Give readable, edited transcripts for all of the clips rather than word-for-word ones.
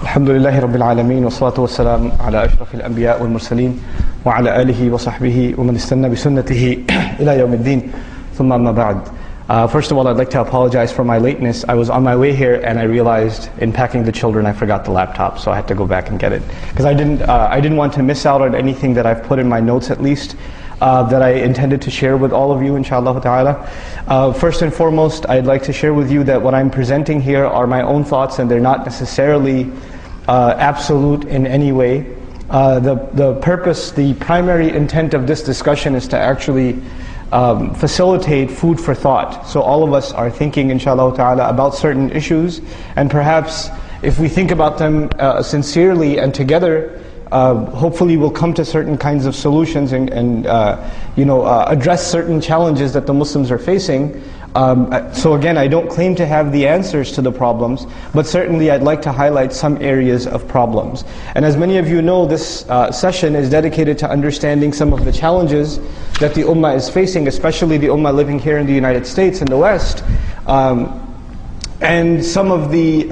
الحمد لله رب العالمين والصلاة والسلام على أشرف الأنبياء والمرسلين وعلى آله وصحبه ومن استنى بسنته إلى يوم الدين ثم أما بعد. First of all, I'd like to apologize for my lateness. I was on my way here and I realized in packing the children I forgot the laptop, so I had to go back and get it. Because I didn't want to miss out on anything that I've put in my notes at least, that I intended to share with all of you, inshallah ta'ala. First and foremost, I'd like to share with you that what I'm presenting here are my own thoughts and they're not necessarily absolute in any way. The purpose, the primary intent of this discussion is to actually facilitate food for thought. So all of us are thinking, inshallah ta'ala, about certain issues, and perhaps if we think about them sincerely and together, hopefully we'll come to certain kinds of solutions and address certain challenges that the Muslims are facing. So again, I don't claim to have the answers to the problems, but certainly I'd like to highlight some areas of problems. And as many of you know, this session is dedicated to understanding some of the challenges that the Ummah is facing, especially the Ummah living here in the United States, in the West. And some of the,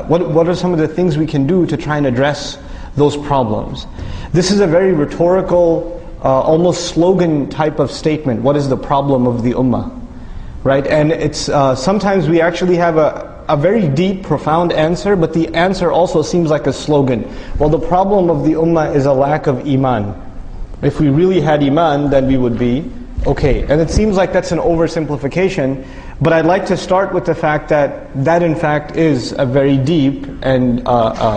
what are some of the things we can do to try and address those problems. This is a very rhetorical, almost slogan type of statement. What is the problem of the Ummah? Right? And it's sometimes we actually have a very deep, profound answer, but the answer also seems like a slogan. Well, the problem of the Ummah is a lack of Iman. If we really had Iman, then we would be okay. And it seems like that's an oversimplification, but I'd like to start with the fact that that in fact is a very deep and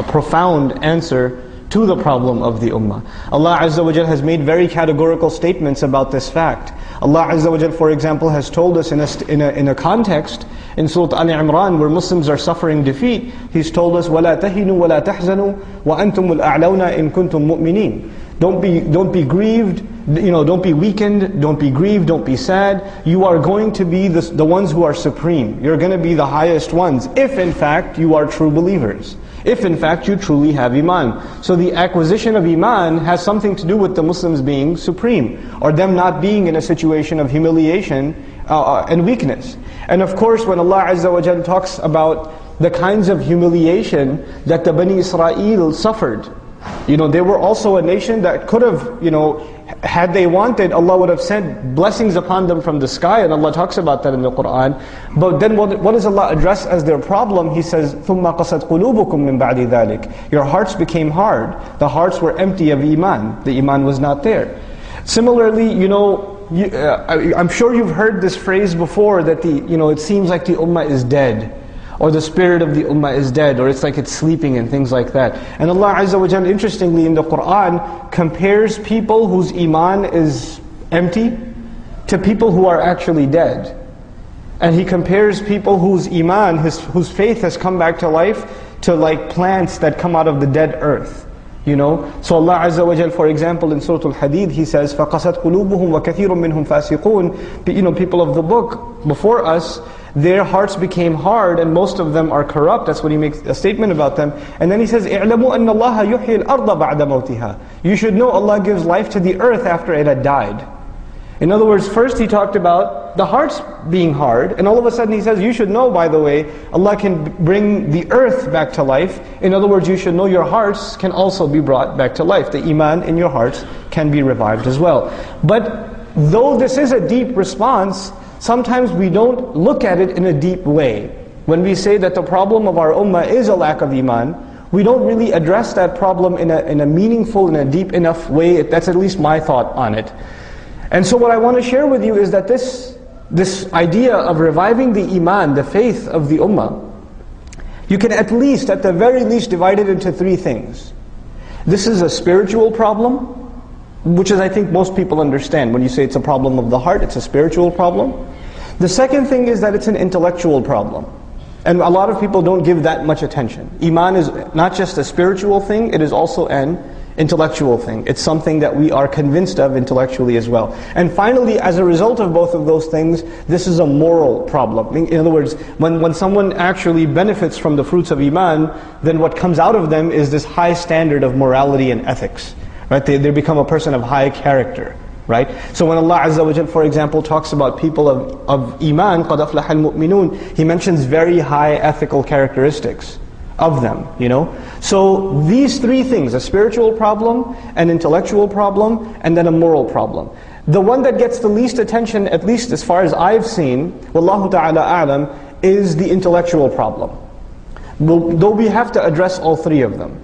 profound answer to the problem of the Ummah. Allah Azza wa Jal has made very categorical statements about this fact. Allah Azza wa Jal, for example, has told us in a context in Surah Al-Imran where Muslims are suffering defeat. He's told us, وَلَا تَهِنُوا وَلَا تَحْزَنُوا وَأَنْتُمُ الْأَعْلَوْنَا إِن كُنْتُم مُؤْمِنِينَ. Don't be grieved, don't be weakened, don't be grieved, don't be sad. You are going to be the ones who are supreme. You're going to be the highest ones, if in fact you are true believers. If in fact you truly have Iman. So the acquisition of Iman has something to do with the Muslims being supreme, or them not being in a situation of humiliation and weakness. And of course, when Allah Azza wa Jalla talks about the kinds of humiliation that the Bani Israel suffered, they were also a nation that could have, had they wanted, Allah would have sent blessings upon them from the sky, and Allah talks about that in the Qur'an. But then what does Allah address as their problem? He says, ثُمَّ قَسَتْ قُلُوبُكُم مِّن بَعْدِ ذَلِكَ. Your hearts became hard. The hearts were empty of Iman. The Iman was not there. Similarly, I'm sure you've heard this phrase before that it seems like the Ummah is dead, or the spirit of the Ummah is dead, or it's like it's sleeping and things like that. And Allah Azza wa Jalla, interestingly in the Qur'an, compares people whose Iman is empty to people who are actually dead. And He compares people whose Iman, whose faith has come back to life, to like plants that come out of the dead earth. So Allah Azza wa Jal, for example, in Surah Al-Hadid, He says, فَقَسَتْ قُلُوبُهُمْ وَكَثِيرٌ مِّنْهُمْ فَاسِقُونَ. People of the book before us, their hearts became hard and most of them are corrupt. That's what He makes a statement about them. And then He says, اعلموا أن الله يحيي الأرض بعد موتها. You should know Allah gives life to the earth after it had died. In other words, first He talked about the hearts being hard, and all of a sudden He says, you should know, by the way, Allah can bring the earth back to life. In other words, you should know your hearts can also be brought back to life. The Iman in your hearts can be revived as well. But though this is a deep response, sometimes we don't look at it in a deep way. When we say that the problem of our Ummah is a lack of Iman, we don't really address that problem in a meaningful, in a deep enough way. That's at least my thought on it. And so what I want to share with you is that this idea of reviving the Iman, the faith of the Ummah, you can at the very least divide it into three things. This is a spiritual problem, which is I think most people understand. When you say it's a problem of the heart, it's a spiritual problem. The second thing is that it's an intellectual problem. And a lot of people don't give that much attention. Iman is not just a spiritual thing, it is also an intellectual thing. It's something that we are convinced of intellectually as well. And finally, as a result of both of those things, this is a moral problem. In other words, when someone actually benefits from the fruits of Iman, then what comes out of them is this high standard of morality and ethics. Right? They become a person of high character. Right? So when Allah Azza wa Jal, for example, talks about people of Iman, قَدْ أَفْلَحَ الْمُؤْمِنُونَ, He mentions very high ethical characteristics. of them, you know. So these three things, a spiritual problem, an intellectual problem, and then a moral problem. The one that gets the least attention, at least as far as I've seen, Wallahu ta'ala a'lam, is the intellectual problem. Though we have to address all three of them.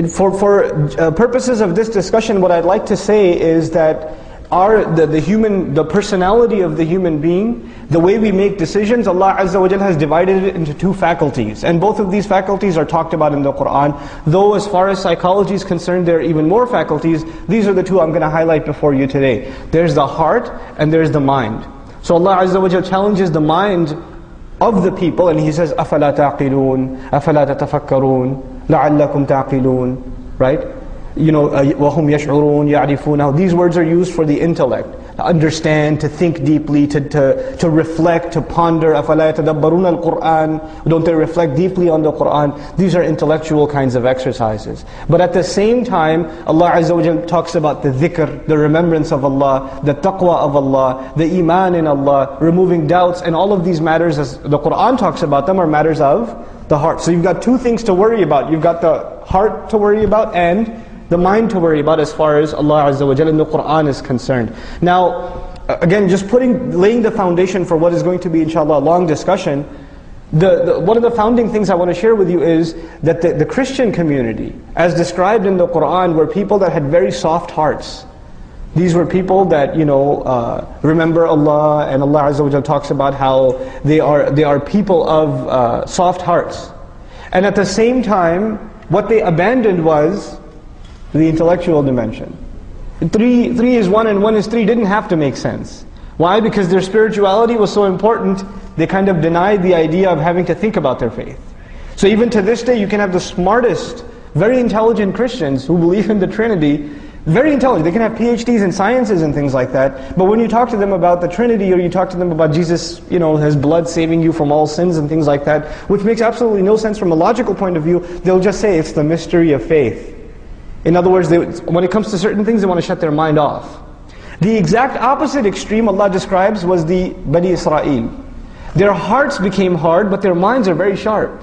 For purposes of this discussion, what I'd like to say is that the personality of the human being, the way we make decisions, Allah Azza wa Jalla has divided it into two faculties. And both of these faculties are talked about in the Qur'an. Though as far as psychology is concerned, there are even more faculties. These are the two I'm going to highlight before you today. There's the heart and there's the mind. So Allah Azza wa Jalla challenges the mind of the people, and He says, أَفَلَا تَعْقِلُونَ أَفَلَا تَتَفَكَّرُونَ لَعَلَّكُمْ تَعْقِلُونَ. Right? You know, وَهُمْ يَشْعُرُونَ يَعْرِفُونَ. These words are used for the intellect, to understand, to think deeply, to reflect, to ponder. أَفَلَا يَتَدَبَّرُونَ الْقُرْآنَ. Don't they reflect deeply on the Qur'an? These are intellectual kinds of exercises. But at the same time, Allah Azza wa Jalla talks about the dhikr, the remembrance of Allah, the taqwa of Allah, the iman in Allah, removing doubts, and all of these matters, as the Qur'an talks about them, are matters of the heart. So you've got two things to worry about. You've got the heart to worry about and the mind to worry about as far as Allah Azza wa Jalla in the Qur'an is concerned. Now, again, just laying the foundation for what is going to be, inshallah, a long discussion. One of the founding things I want to share with you is that the Christian community, as described in the Qur'an, were people that had very soft hearts. These were people that, you know, remember Allah, and Allah Azza wa Jalla talks about how they are people of soft hearts. And at the same time, what they abandoned was the intellectual dimension. Three is one and one is three didn't have to make sense. Why? Because their spirituality was so important, they kind of denied the idea of having to think about their faith. So even to this day, you can have the smartest, very intelligent Christians who believe in the Trinity, very intelligent, they can have PhDs in sciences and things like that, but when you talk to them about the Trinity, or you talk to them about Jesus, you know, His blood saving you from all sins and things like that, which makes absolutely no sense from a logical point of view, they'll just say it's the mystery of faith. In other words, when it comes to certain things, they want to shut their mind off. The exact opposite extreme Allah describes was the Bani Israel. Their hearts became hard, but their minds are very sharp.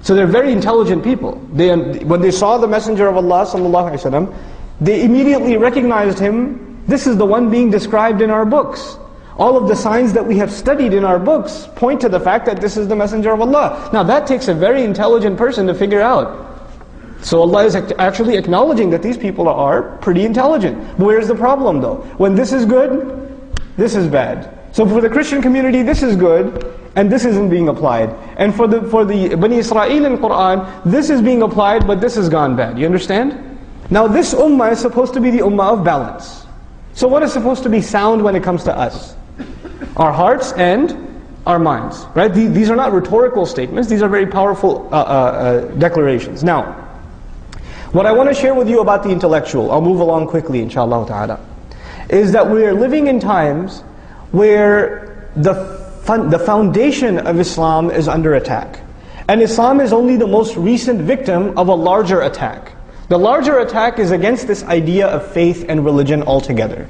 So they're very intelligent people. When they saw the Messenger of Allah sallallahu alaihi wasallam, they immediately recognized him. This is the one being described in our books. All of the signs that we have studied in our books point to the fact that this is the Messenger of Allah. Now that takes a very intelligent person to figure out. So Allah is actually acknowledging that these people are pretty intelligent. But where's the problem though? When this is good, this is bad. So for the Christian community, this is good, and this isn't being applied. And for the Bani Israel in Qur'an, this is being applied, but this has gone bad. You understand? Now this ummah is supposed to be the ummah of balance. So what is supposed to be sound when it comes to us? Our hearts and our minds. Right? These are not rhetorical statements, these are very powerful declarations. Now, what I want to share with you about the intellectual, I'll move along quickly inshallah ta'ala, is that we are living in times where the foundation of Islam is under attack. And Islam is only the most recent victim of a larger attack. The larger attack is against this idea of faith and religion altogether.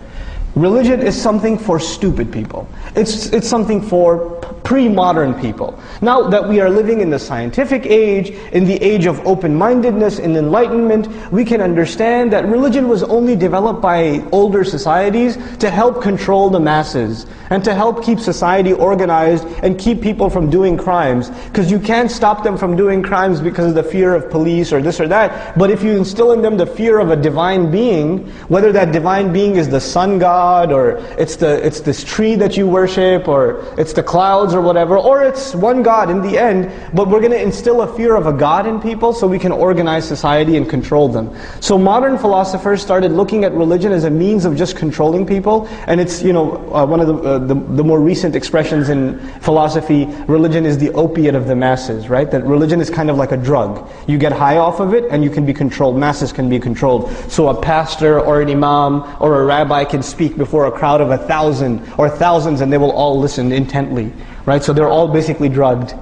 Religion is something for stupid people. It's something for pre-modern people. Now that we are living in the scientific age, in the age of open-mindedness and enlightenment, we can understand that religion was only developed by older societies to help control the masses and to help keep society organized and keep people from doing crimes. Because you can't stop them from doing crimes because of the fear of police or this or that. But if you instill in them the fear of a divine being, whether that divine being is the sun god, or it's this tree that you worship, or it's the clouds or whatever, or it's one God in the end, but we're going to instill a fear of a God in people so we can organize society and control them. So modern philosophers started looking at religion as a means of just controlling people, and it's, you know, one of the more recent expressions in philosophy, religion is the opiate of the masses, right? That religion is kind of like a drug. You get high off of it and you can be controlled, masses can be controlled. So a pastor or an imam or a rabbi can speak before a crowd of 1,000 or thousands and they will all listen intently, right? So they're all basically drugged,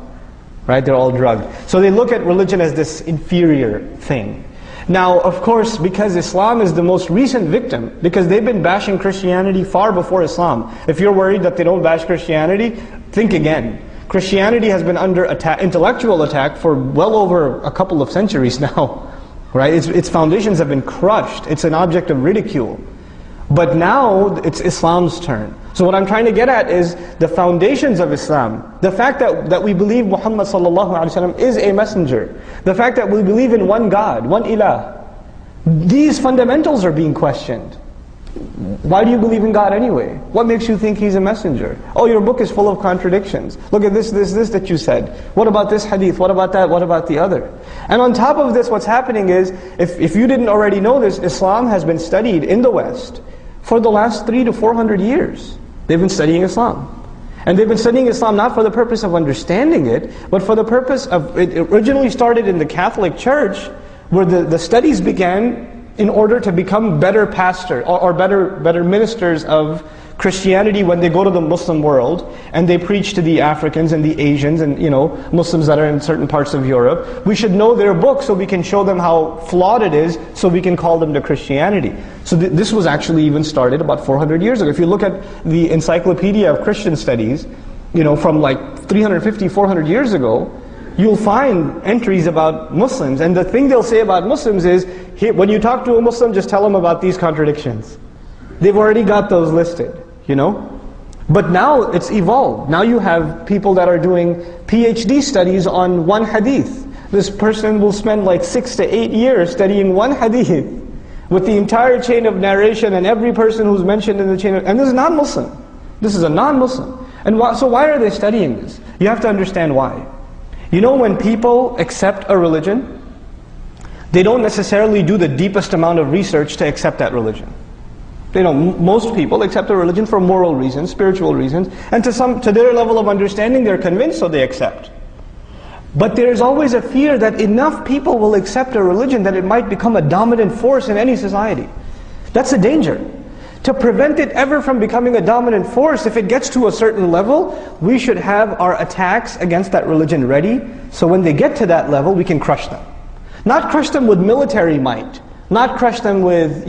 right? They're all drugged. So they look at religion as this inferior thing. Now, of course, because Islam is the most recent victim, because they've been bashing Christianity far before Islam. If you're worried that they don't bash Christianity, think again. Christianity has been under attack, intellectual attack, for well over a couple of centuries now. Right? Its foundations have been crushed. It's an object of ridicule. But now it's Islam's turn. So what I'm trying to get at is the foundations of Islam. The fact that we believe Muhammad sallallahu alaihi wasallam is a messenger. The fact that we believe in one God, one ilah. These fundamentals are being questioned. Why do you believe in God anyway? What makes you think He's a messenger? Oh, your book is full of contradictions. Look at this that you said. What about this hadith? What about that? What about the other? And on top of this, what's happening is, if you didn't already know this, Islam has been studied in the West for the last 300 to 400 years. They've been studying Islam. And they've been studying Islam not for the purpose of understanding it, but for the purpose of, it originally started in the Catholic Church, where the studies began in order to become better pastors or better ministers of Christianity when they go to the Muslim world and they preach to the Africans and the Asians and Muslims that are in certain parts of Europe. We should know their book so we can show them how flawed it is, so we can call them to Christianity. So this was actually even started about 400 years ago. If you look at the Encyclopedia of Christian Studies, from like 350, 400 years ago, you'll find entries about Muslims. And the thing they'll say about Muslims is, when you talk to a Muslim, just tell them about these contradictions. They've already got those listed, But now it's evolved. Now you have people that are doing PhD studies on one hadith. This person will spend like 6 to 8 years studying one hadith with the entire chain of narration and every person who's mentioned in the chain and this is non-Muslim. This is a non-Muslim. And so why are they studying this? You have to understand why. When people accept a religion, they don't necessarily do the deepest amount of research to accept that religion. Most people accept a religion for moral reasons, spiritual reasons, and to their level of understanding, they're convinced, so they accept. But there's always a fear that enough people will accept a religion that it might become a dominant force in any society. That's a danger. To prevent it ever from becoming a dominant force, if it gets to a certain level, we should have our attacks against that religion ready, so when they get to that level, we can crush them. Not crush them with military might, not crush them with,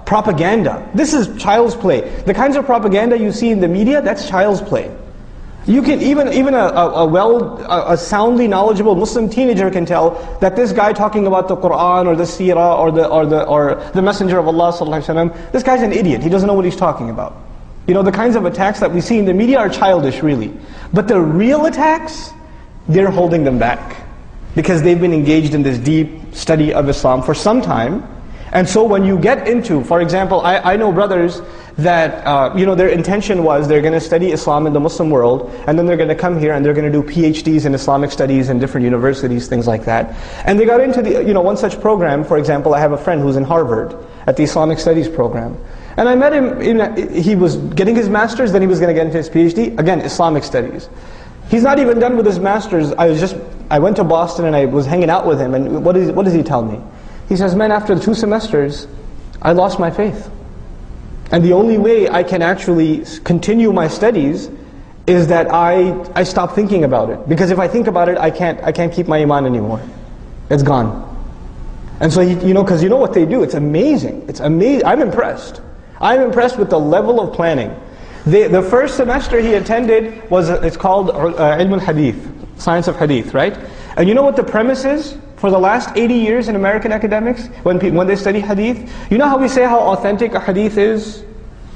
propaganda. This is child's play. The kinds of propaganda you see in the media, that's child's play. You can even a soundly knowledgeable Muslim teenager can tell that this guy talking about the Quran or the Seerah or the Messenger of Allah sallallahu alaihi wasallam, this guy's an idiot. He doesn't know what he's talking about. The kinds of attacks that we see in the media are childish, really. But the real attacks, they're holding them back because they've been engaged in this deep study of Islam for some time. And so when you get into, for example, I know brothers that, their intention was they're going to study Islam in the Muslim world, and then they're going to come here and they're going to do PhDs in Islamic studies in different universities, things like that. And they got into one such program. For example, I have a friend who's in Harvard at the Islamic Studies program. And I met him, he was getting his master's, then he was going to get into his PhD, again, Islamic studies. He's not even done with his master's. I went to Boston and I was hanging out with him, and what does he tell me? He says, man, after the 2 semesters, I lost my faith. And the only way I can actually continue my studies is that I stop thinking about it. Because if I think about it, I can't keep my iman anymore. It's gone. And so, because what they do, it's amazing. It's amazing. I'm impressed. I'm impressed with the level of planning. The first semester he attended it's called Ilm al-Hadith, Science of Hadith, right? And you know what the premise is? For the last 80 years in American academics, when they study hadith, you know how we say how authentic a hadith is?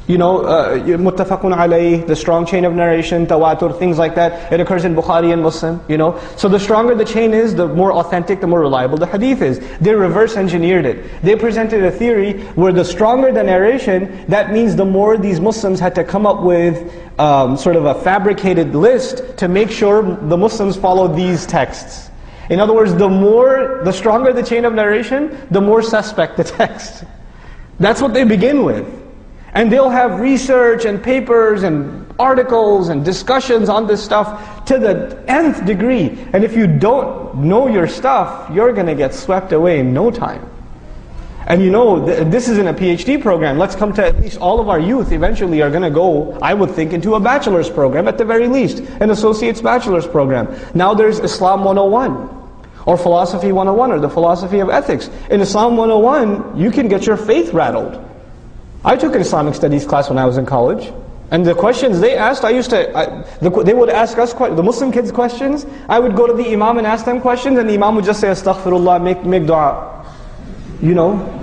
Muttafaqun alayh, the strong chain of narration, tawatur, things like that. It occurs in Bukhari and Muslim, So the stronger the chain is, the more authentic, the more reliable the hadith is. They reverse engineered it. They presented a theory where the stronger the narration, that means the more these Muslims had to come up with sort of a fabricated list to make sure the Muslims follow these texts. In other words, the stronger the chain of narration, the more suspect the text. That's what they begin with. And they'll have research and papers and articles and discussions on this stuff to the nth degree. And if you don't know your stuff, you're going to get swept away in no time. And this isn't a PhD program. Let's come to at least all of our youth eventually are going to go, I would think, into a bachelor's program at the very least, an associate's bachelor's program. Now there's Islam 101, or Philosophy 101, or the Philosophy of Ethics. In Islam 101, you can get your faith rattled. I took an Islamic studies class when I was in college, And the questions they asked, they would ask us, the Muslim kids questions. I would go to the Imam and ask them questions, and the Imam would just say, Astaghfirullah, make dua. You know?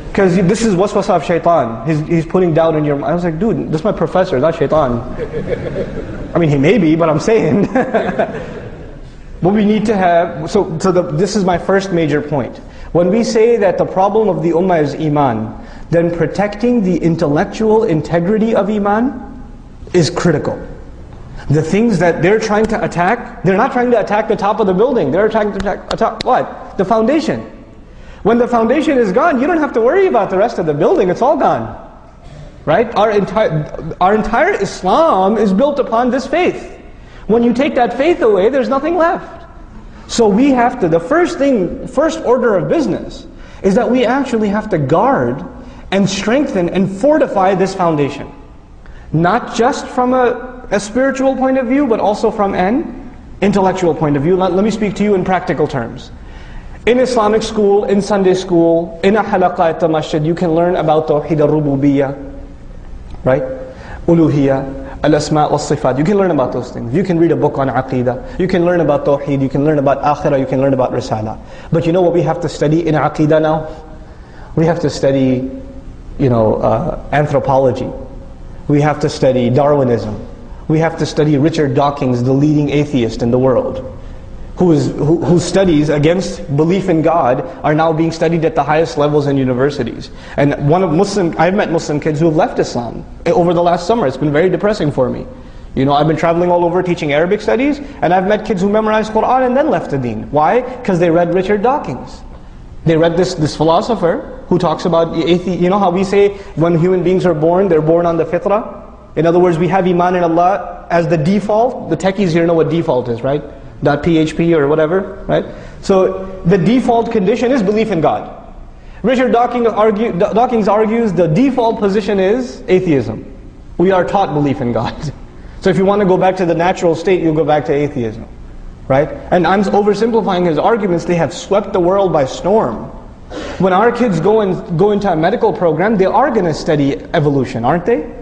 Because this is waswasa of shaitan. He's putting doubt in your mind. I was like, dude, this is my professor, not shaitan. I mean, he may be, but I'm saying. But we need to have, this is my first major point. When we say that the problem of the ummah is iman, then protecting the intellectual integrity of iman is critical. The things that they're trying to attack, they're not trying to attack the top of the building, they're trying to attack what? The foundation. When the foundation is gone, you don't have to worry about the rest of the building, it's all gone. Right? Our entire Islam is built upon this faith. When you take that faith away, there's nothing left. So we have to, the first order of business is that we actually have to guard and strengthen and fortify this foundation. Not just from a spiritual point of view, but also from an intellectual point of view. Let me speak to you in practical terms. In Islamic school, in Sunday school, in a halaqah at the masjid, you can learn about Tawheed al-Rububiyyah, right? Uluhiyyah, al-Asma' wal-Sifat. You can learn about those things. You can read a book on Aqidah. You can learn about Tawheed. You can learn about Akhirah. You can learn about Risala. But you know what we have to study in Aqidah now? We have to study, anthropology. We have to study Darwinism. We have to study Richard Dawkins, the leading atheist in the world, whose studies against belief in God are now being studied at the highest levels in universities. And I've met Muslim kids who have left Islam over the last summer. It's been very depressing for me. I've been traveling all over teaching Arabic studies, and I've met kids who memorized Quran and then left the deen. Why? Because they read Richard Dawkins. They read this philosopher who talks about atheism. You know how we say when human beings are born, they're born on the fitrah? In other words, we have iman in Allah as the default. The techies here know what default is, right? .php or whatever, right? So the default condition is belief in God. Richard Dawkins argues the default position is atheism. We are taught belief in God. So if you want to go back to the natural state, you'll go back to atheism, right? And I'm oversimplifying his arguments. They have swept the world by storm. When our kids go into a medical program, they are going to study evolution, aren't they?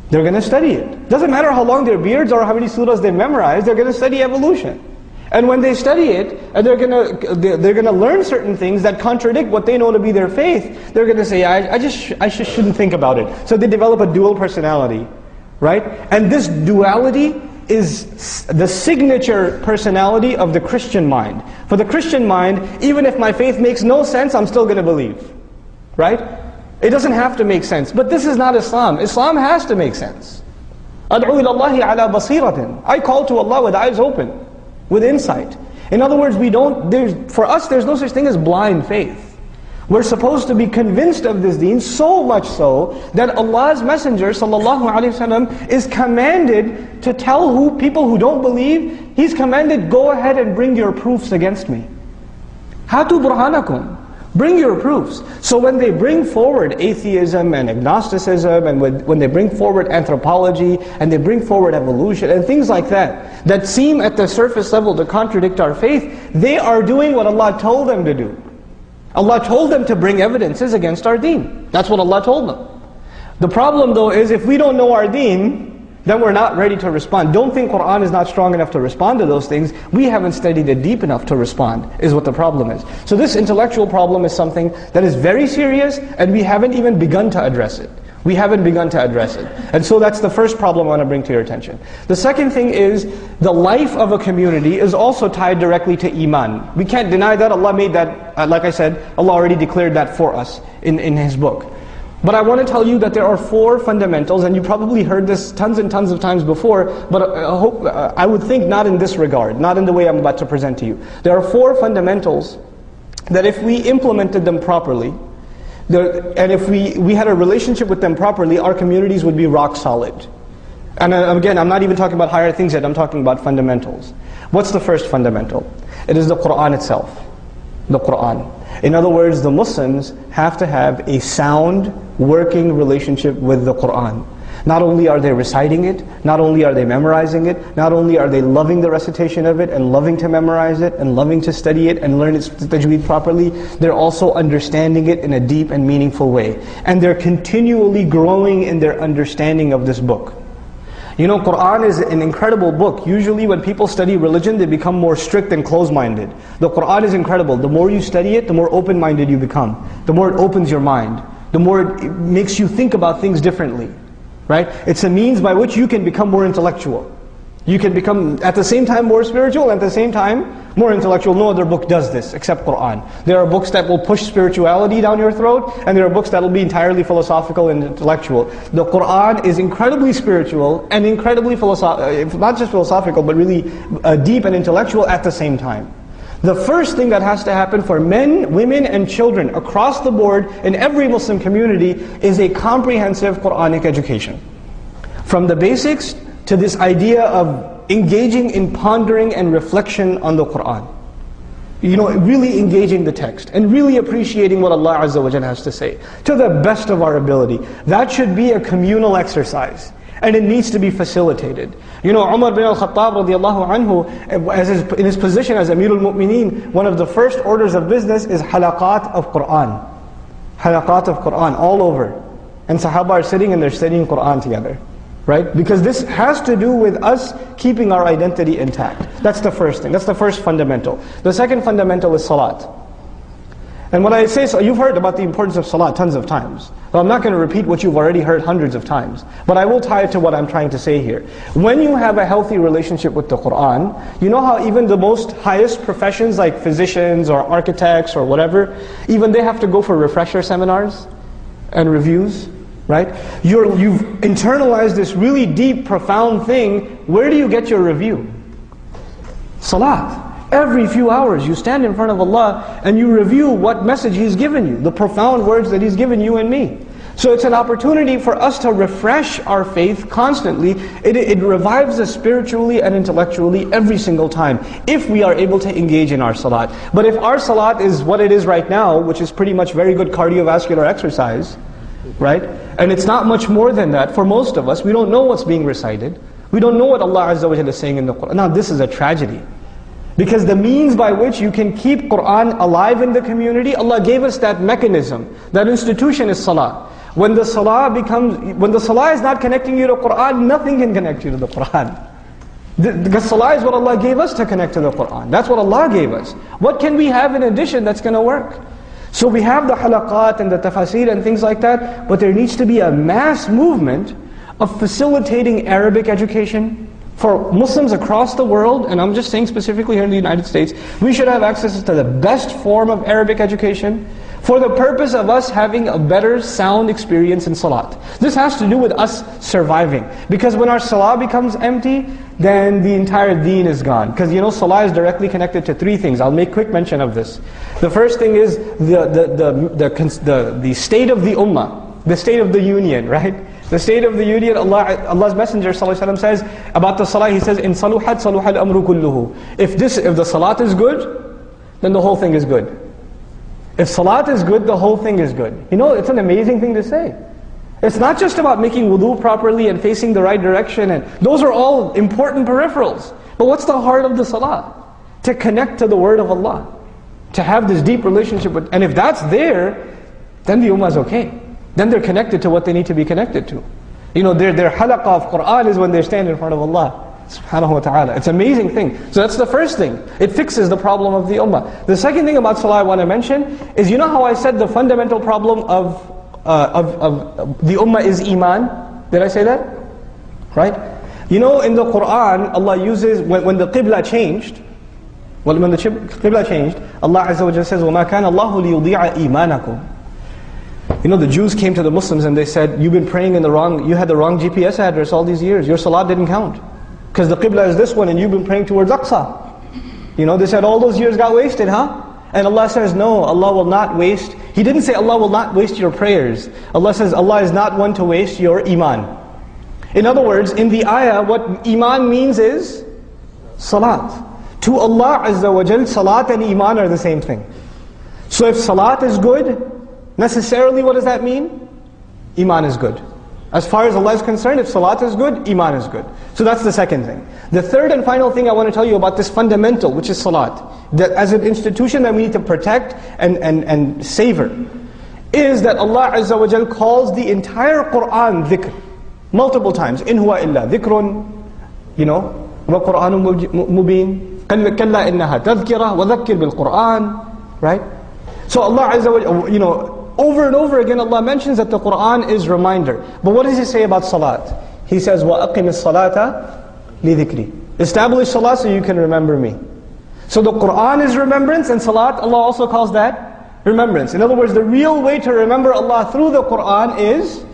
They're going to study it. Doesn't matter how long their beards or how many surahs they memorize, they're going to study evolution. And when they study it, and they're going to learn certain things that contradict what they know to be their faith, they're going to say, I just shouldn't think about it. So they develop a dual personality, right? And this duality is the signature personality of the Christian mind. For the Christian mind, even if my faith makes no sense, I'm still going to believe, right? It doesn't have to make sense. But this is not Islam. Islam has to make sense. أَدْعُوا إِلَى اللَّهِ عَلَى بَصِيرَةٍ. I call to Allah with eyes open, with insight. In other words, for us there's no such thing as blind faith. We're supposed to be convinced of this deen, so much so that Allah's Messenger ﷺ is commanded to tell people who don't believe, He's commanded, go ahead and bring your proofs against me. Hatu burhanakum. Bring your proofs. So when they bring forward atheism and agnosticism, and when they bring forward anthropology, and they bring forward evolution, and things like that seem at the surface level to contradict our faith, they are doing what Allah told them to do. Allah told them to bring evidences against our deen. That's what Allah told them. The problem though is if we don't know our deen, then we're not ready to respond. Don't think Qur'an is not strong enough to respond to those things. We haven't studied it deep enough to respond, is what the problem is. So this intellectual problem is something that is very serious, and we haven't even begun to address it. We haven't begun to address it. And so that's the first problem I want to bring to your attention. The second thing is, the life of a community is also tied directly to iman. We can't deny that. Allah made that, like I said, Allah already declared that for us in His book. But I want to tell you that there are 4 fundamentals, and you probably heard this tons and tons of times before, but I would think not in this regard, not in the way I'm about to present to you. There are 4 fundamentals that if we implemented them properly, and if we had a relationship with them properly, our communities would be rock solid. And again, I'm not even talking about higher things yet, I'm talking about fundamentals. What's the first fundamental? It is the Qur'an itself. The Qur'an. In other words, the Muslims have to have a sound, working relationship with the Qur'an. Not only are they reciting it, not only are they memorizing it, not only are they loving the recitation of it and loving to memorize it and loving to study it and learn its tajweed properly, they're also understanding it in a deep and meaningful way. And they're continually growing in their understanding of this book. You know, Qur'an is an incredible book. Usually when people study religion, they become more strict and closed-minded. The Qur'an is incredible. The more you study it, the more open-minded you become. The more it opens your mind. The more it makes you think about things differently. Right? It's a means by which you can become more intellectual. You can become, at the same time, more spiritual, and at the same time, more intellectual. No other book does this except Qur'an. There are books that will push spirituality down your throat, and there are books that will be entirely philosophical and intellectual. The Qur'an is incredibly spiritual and incredibly not just philosophical, but really deep and intellectual at the same time. The first thing that has to happen for men, women, and children across the board in every Muslim community is a comprehensive Quranic education. From the basics to this idea of engaging in pondering and reflection on the Qur'an. You know, really engaging the text and really appreciating what Allah Azza wa Jalla has to say to the best of our ability. That should be a communal exercise. And it needs to be facilitated. You know, Umar bin al-Khattab radiallahu anhu, in his position as Amirul Mu'mineen, one of the first orders of business is halaqat of Qur'an. Halaqat of Qur'an all over. And Sahaba are sitting and they're studying Qur'an together. Right? Because this has to do with us keeping our identity intact. That's the first thing. That's the first fundamental. The second fundamental is salat. And when I say so, you've heard about the importance of salat tons of times. Well, I'm not going to repeat what you've already heard hundreds of times. But I will tie it to what I'm trying to say here. When you have a healthy relationship with the Qur'an, you know how even the most highest professions like physicians or architects or whatever, even they have to go for refresher seminars and reviews, right? You've internalized this really deep, profound thing. Where do you get your review? Salat. Every few hours you stand in front of Allah and you review what message He's given you, the profound words that He's given you and me. So it's an opportunity for us to refresh our faith constantly. It revives us spiritually and intellectually every single time, if we are able to engage in our salat. But if our salat is what it is right now, which is pretty much very good cardiovascular exercise, right? And it's not much more than that for most of us. We don't know what's being recited. We don't know what Allah Azza wa Jalla is saying in the Qur'an. Now this is a tragedy. Because the means by which you can keep Qur'an alive in the community, Allah gave us that mechanism. That institution is salah. When the salah is not connecting you to Qur'an, nothing can connect you to the Qur'an. Because salah is what Allah gave us to connect to the Qur'an. That's what Allah gave us. What can we have in addition that's going to work? So we have the halaqat and the tafasir and things like that, but there needs to be a mass movement of facilitating Arabic education. For Muslims across the world, and I'm just saying specifically here in the United States, we should have access to the best form of Arabic education for the purpose of us having a better sound experience in salat. This has to do with us surviving. Because when our salah becomes empty, then the entire deen is gone. Because you know, salah is directly connected to three things. I'll make quick mention of this. The first thing is the state of the ummah, the state of the union, right? The state of the union, Allah's Messenger ﷺ says about the salah, He says, "In saluhat saluhal amru kulluhu." If the salat is good, then the whole thing is good. If salat is good, the whole thing is good. You know, it's an amazing thing to say. It's not just about making wudu properly and facing the right direction, and those are all important peripherals. But what's the heart of the salah? To connect to the word of Allah. To have this deep relationship with, and if that's there, then the ummah is okay. Then they're connected to what they need to be connected to. You know, their halaqah of Qur'an is when they stand in front of Allah subhanahu wa ta'ala. It's an amazing thing. So that's the first thing. It fixes the problem of the ummah. The second thing about salah I want to mention is, you know how I said the fundamental problem of the ummah is iman? Did I say that? Right? You know, in the Qur'an, Allah uses, when the qibla changed, when the qibla changed, Allah Azza wa Jalla says, وَمَا كَانَ اللَّهُ لِيُضِيعَ إِيمَانَكُمْ. You know, the Jews came to the Muslims and they said, you've been praying in you had the wrong GPS address all these years. Your salat didn't count. Because the qibla is this one and you've been praying towards Aqsa. You know, they said all those years got wasted, huh? And Allah says, no, Allah will not waste. He didn't say Allah will not waste your prayers. Allah says, Allah is not one to waste your iman. In other words, in the ayah, what iman means is salat. To Allah Azza wa Jal, salat and iman are the same thing. So if salat is good, necessarily what does that mean? Iman is good. As far as Allah is concerned, if salat is good, iman is good. So that's the second thing. The third and final thing I want to tell you about this fundamental, which is salat, that as an institution that we need to protect and savor, is that Allah Azza wa Jal calls the entire Qur'an dhikr, multiple times. In huwa illa dhikrun, wa Qur'anun mubin, kalla innaha tadhkira, wa dhakkir bil Qur'an, right? So Allah Azza wa Jal, over and over again Allah mentions that the Qur'an is reminder. But what does He say about salat? He says, وَأَقِمِ الصَّلَاةَ لِذِكْرِ. Establish salat so you can remember me. So the Qur'an is remembrance, and salat, Allah also calls that remembrance. In other words, the real way to remember Allah through the Qur'an is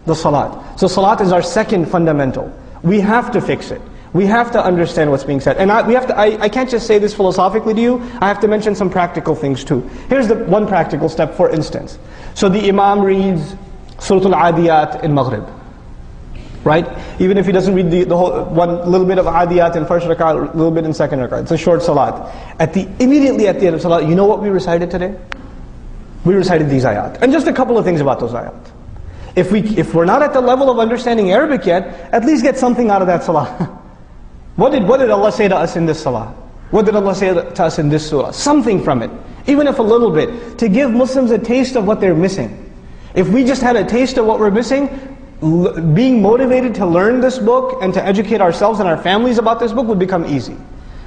the salat. So salat is our second fundamental. We have to fix it. We have to understand what's being said. And I can't just say this philosophically to you, I have to mention some practical things too. Here's the one practical step, for instance. So the Imam reads Surah Al-Adiyat in Maghrib, right? Even if he doesn't read the whole, one little bit of Adiyat in first rak'ah, a little bit in second rak'ah. It's a short salat. Immediately at the end of salat, you know what we recited today? We recited these ayat. And just a couple of things about those ayat. If we're not at the level of understanding Arabic yet, at least get something out of that salah. What did Allah say to us in this salah? What did Allah say to us in this surah? Something from it, even if a little bit, to give Muslims a taste of what they're missing. If we just had a taste of what we're missing, being motivated to learn this book and to educate ourselves and our families about this book would become easy.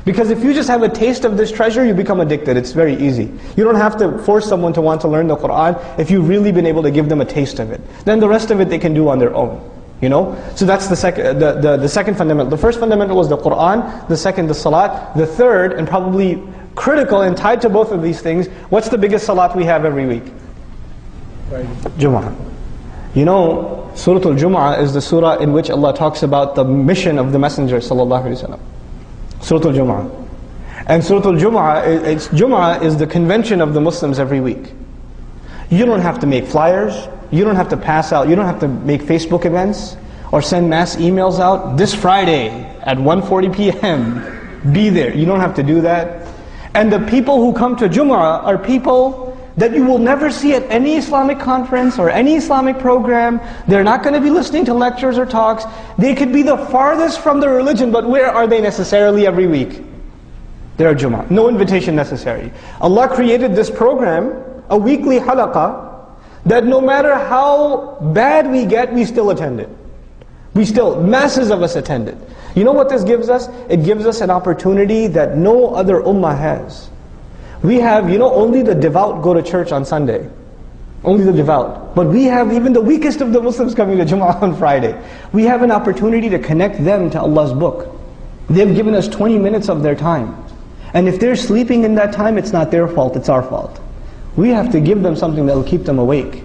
Because if you just have a taste of this treasure, you become addicted. It's very easy. You don't have to force someone to want to learn the Qur'an if you've really been able to give them a taste of it. Then the rest of it they can do on their own. So that's the second fundamental. The first fundamental was the Qur'an, the second the salat, the third, and probably critical and tied to both of these things, what's the biggest salat we have every week? Jum'ah. Surah Al-Jum'ah is the surah in which Allah talks about the mission of the Messenger sallallahu alaihi wasallam. Surah Al-Jum'ah. And Surah Al-Jum'ah, Jum'ah is the convention of the Muslims every week. You don't have to make flyers, you don't have to pass out, you don't have to make Facebook events or send mass emails out. This Friday at 1:40 p.m. be there. You don't have to do that. And the people who come to Jum'ah are people that you will never see at any Islamic conference or any Islamic program. They're not going to be listening to lectures or talks. They could be the farthest from their religion, but where are they necessarily every week? They're at Jum'ah. No invitation necessary. Allah created this program, a weekly halaqah, that no matter how bad we get, we still attend it. Masses of us attend it. You know what this gives us? It gives us an opportunity that no other ummah has. We have, only the devout go to church on Sunday. Only the devout. But we have even the weakest of the Muslims coming to Jum'ah on Friday. We have an opportunity to connect them to Allah's book. They've given us 20 minutes of their time. And if they're sleeping in that time, it's not their fault, it's our fault. We have to give them something that will keep them awake.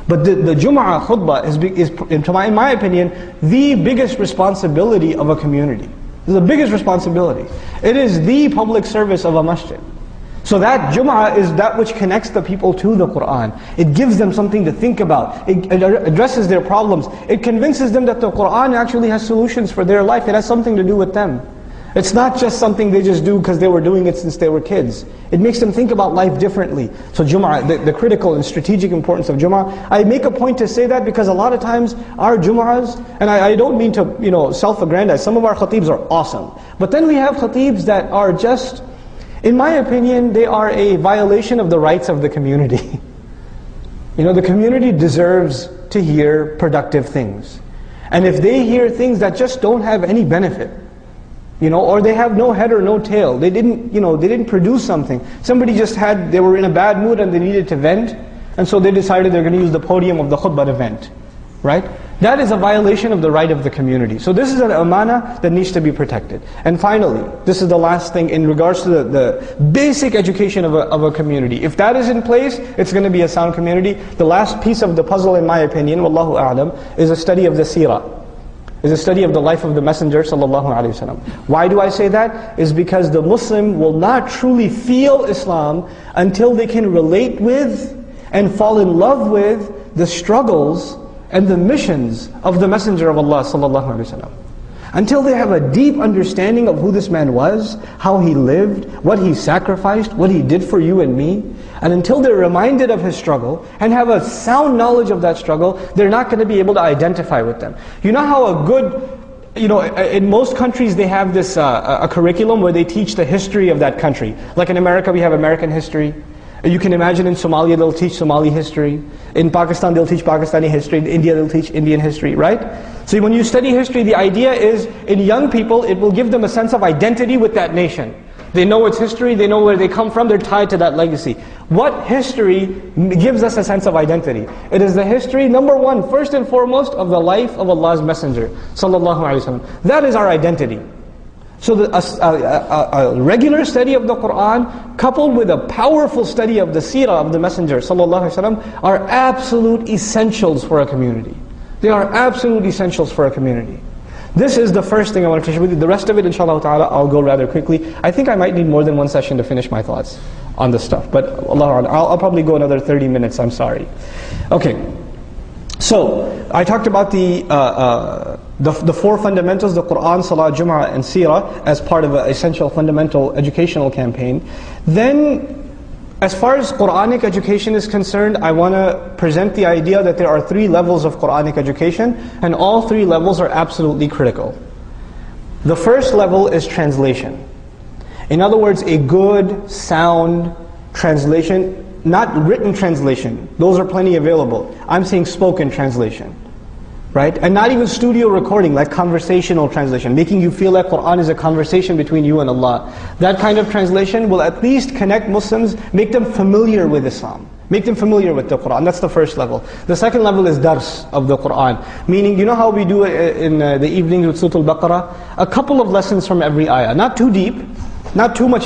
But the Jum'ah khutbah is, in my opinion, the biggest responsibility of a community. It's the biggest responsibility. It is the public service of a masjid. So that Jum'ah is that which connects the people to the Qur'an. It gives them something to think about. It addresses their problems. It convinces them that the Qur'an actually has solutions for their life. It has something to do with them. It's not just something they just do because they were doing it since they were kids. It makes them think about life differently. So Jum'ah, the critical and strategic importance of Jum'ah, I make a point to say that because a lot of times our Jum'ahs, and I don't mean to self-aggrandize, some of our khatibs are awesome. But then we have khatibs that are just, in my opinion, they are a violation of the rights of the community. The community deserves to hear productive things. And if they hear things that just don't have any benefit, or they have no head or no tail, they didn't produce something. Somebody they were in a bad mood and they needed to vent, and so they decided they're going to use the podium of the khutbah to vent. Right? That is a violation of the right of the community. So this is an amana that needs to be protected. And finally, this is the last thing in regards to the basic education of a community. If that is in place, it's going to be a sound community. The last piece of the puzzle, in my opinion, wallahu a'lam, is a study of the seerah. Is a study of the life of the Messenger sallallahu alaihi wasallam. Why do I say that? Is because the Muslim will not truly feel Islam until they can relate with and fall in love with the struggles and the missions of the Messenger of Allah sallallahu alaihi wasallam. Until they have a deep understanding of who this man was, how he lived, what he sacrificed, what he did for you and me. And until they're reminded of his struggle and have a sound knowledge of that struggle, they're not going to be able to identify with them. You know how a good, in most countries they have this a curriculum where they teach the history of that country. Like in America we have American history. You can imagine in Somalia they'll teach Somali history. In Pakistan they'll teach Pakistani history. In India they'll teach Indian history, right? So when you study history, the idea is in young people it will give them a sense of identity with that nation. They know its history, they know where they come from, they're tied to that legacy. What history gives us a sense of identity? It is the history, number one, first and foremost, of the life of Allah's Messenger, sallallahu alaihi wasallam. That is our identity. So a regular study of the Qur'an, coupled with a powerful study of the seerah of the Messenger, sallallahu alaihi wasallam, are absolute essentials for a community. They are absolute essentials for a community. This is the first thing I want to share with you. The rest of it, inshallah ta'ala, I'll go rather quickly. I think I might need more than one session to finish my thoughts on this stuff. But I'll probably go another 30 minutes, I'm sorry. Okay, so I talked about the four fundamentals, the Qur'an, Salah, Jum'ah, and Seerah, as part of an essential fundamental educational campaign. Then, as far as Quranic education is concerned, I want to present the idea that there are three levels of Quranic education, and all three levels are absolutely critical. The first level is translation. In other words, a good, sound translation, not written translation. Those are plenty available. I'm saying spoken translation. Right? And not even studio recording, like conversational translation, making you feel like Qur'an is a conversation between you and Allah. That kind of translation will at least connect Muslims, make them familiar with Islam, make them familiar with the Qur'an. That's the first level. The second level is dars of the Qur'an, meaning, you know how we do it in the evenings with Surah Al-Baqarah? A couple of lessons from every ayah, not too deep, not too much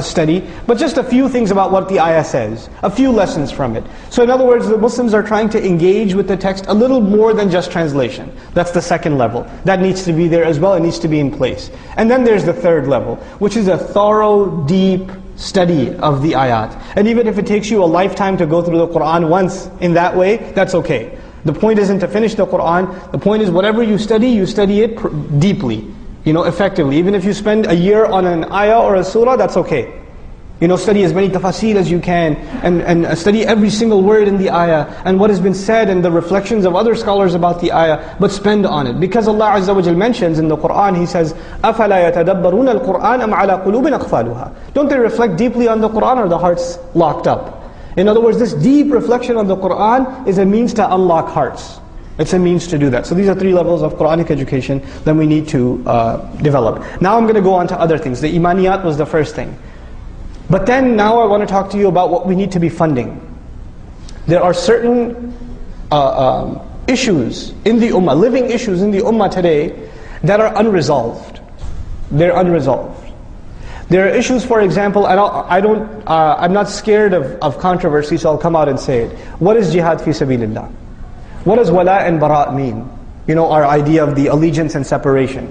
study, but just a few things about what the ayah says. A few lessons from it. So in other words, the Muslims are trying to engage with the text a little more than just translation. That's the second level. That needs to be there as well. It needs to be in place. And then there's the third level, which is a thorough, deep study of the ayat. And even if it takes you a lifetime to go through the Qur'an once in that way, that's okay. The point isn't to finish the Qur'an. The point is whatever you study it deeply. Effectively. Even if you spend a year on an ayah or a surah, that's okay. Study as many tafasir as you can, and study every single word in the ayah, and what has been said, and the reflections of other scholars about the ayah, but spend on it. Because Allah Azza wa Jal mentions in the Qur'an, He says, أَفَلَا يَتَدَبَّرُونَ الْقُرْآنَ أَمْ عَلَى قُلُوبٍ أَقْفَالُهَا. Don't they reflect deeply on the Qur'an, or the heart's locked up? In other words, this deep reflection on the Qur'an is a means to unlock hearts. It's a means to do that. So these are three levels of Quranic education that we need to develop. Now I'm going to go on to other things. The imaniyat was the first thing. But then now I want to talk to you about what we need to be funding. There are certain issues in the ummah, living issues in the ummah today, that are unresolved. They're unresolved. There are issues, for example, I'm not scared of controversy, so I'll come out and say it. What is jihad fi sabilillah? What does wala and bara mean? Our idea of the allegiance and separation.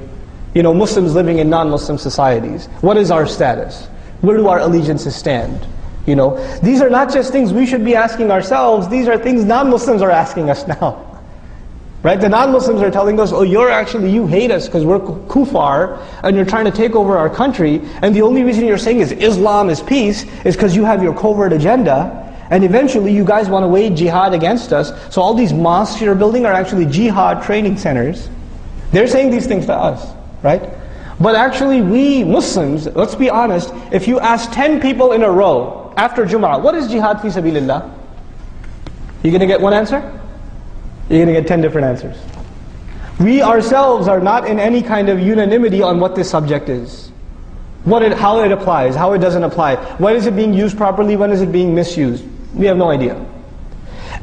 Muslims living in non-Muslim societies. What is our status? Where do our allegiances stand? These are not just things we should be asking ourselves, these are things non-Muslims are asking us now. Right? The non-Muslims are telling us, oh, you hate us because we're kuffar, and you're trying to take over our country, and the only reason you're saying is Islam is peace is because you have your covert agenda. And eventually you guys want to wage jihad against us. So all these mosques you're building are actually jihad training centers. They're saying these things to us, right? But actually we Muslims, let's be honest, if you ask 10 people in a row after Jum'ah, what is jihad fi sabilillah? You're going to get one answer? You're going to get 10 different answers. We ourselves are not in any kind of unanimity on what this subject is. How it applies, how it doesn't apply. When is it being used properly, when is it being misused? We have no idea.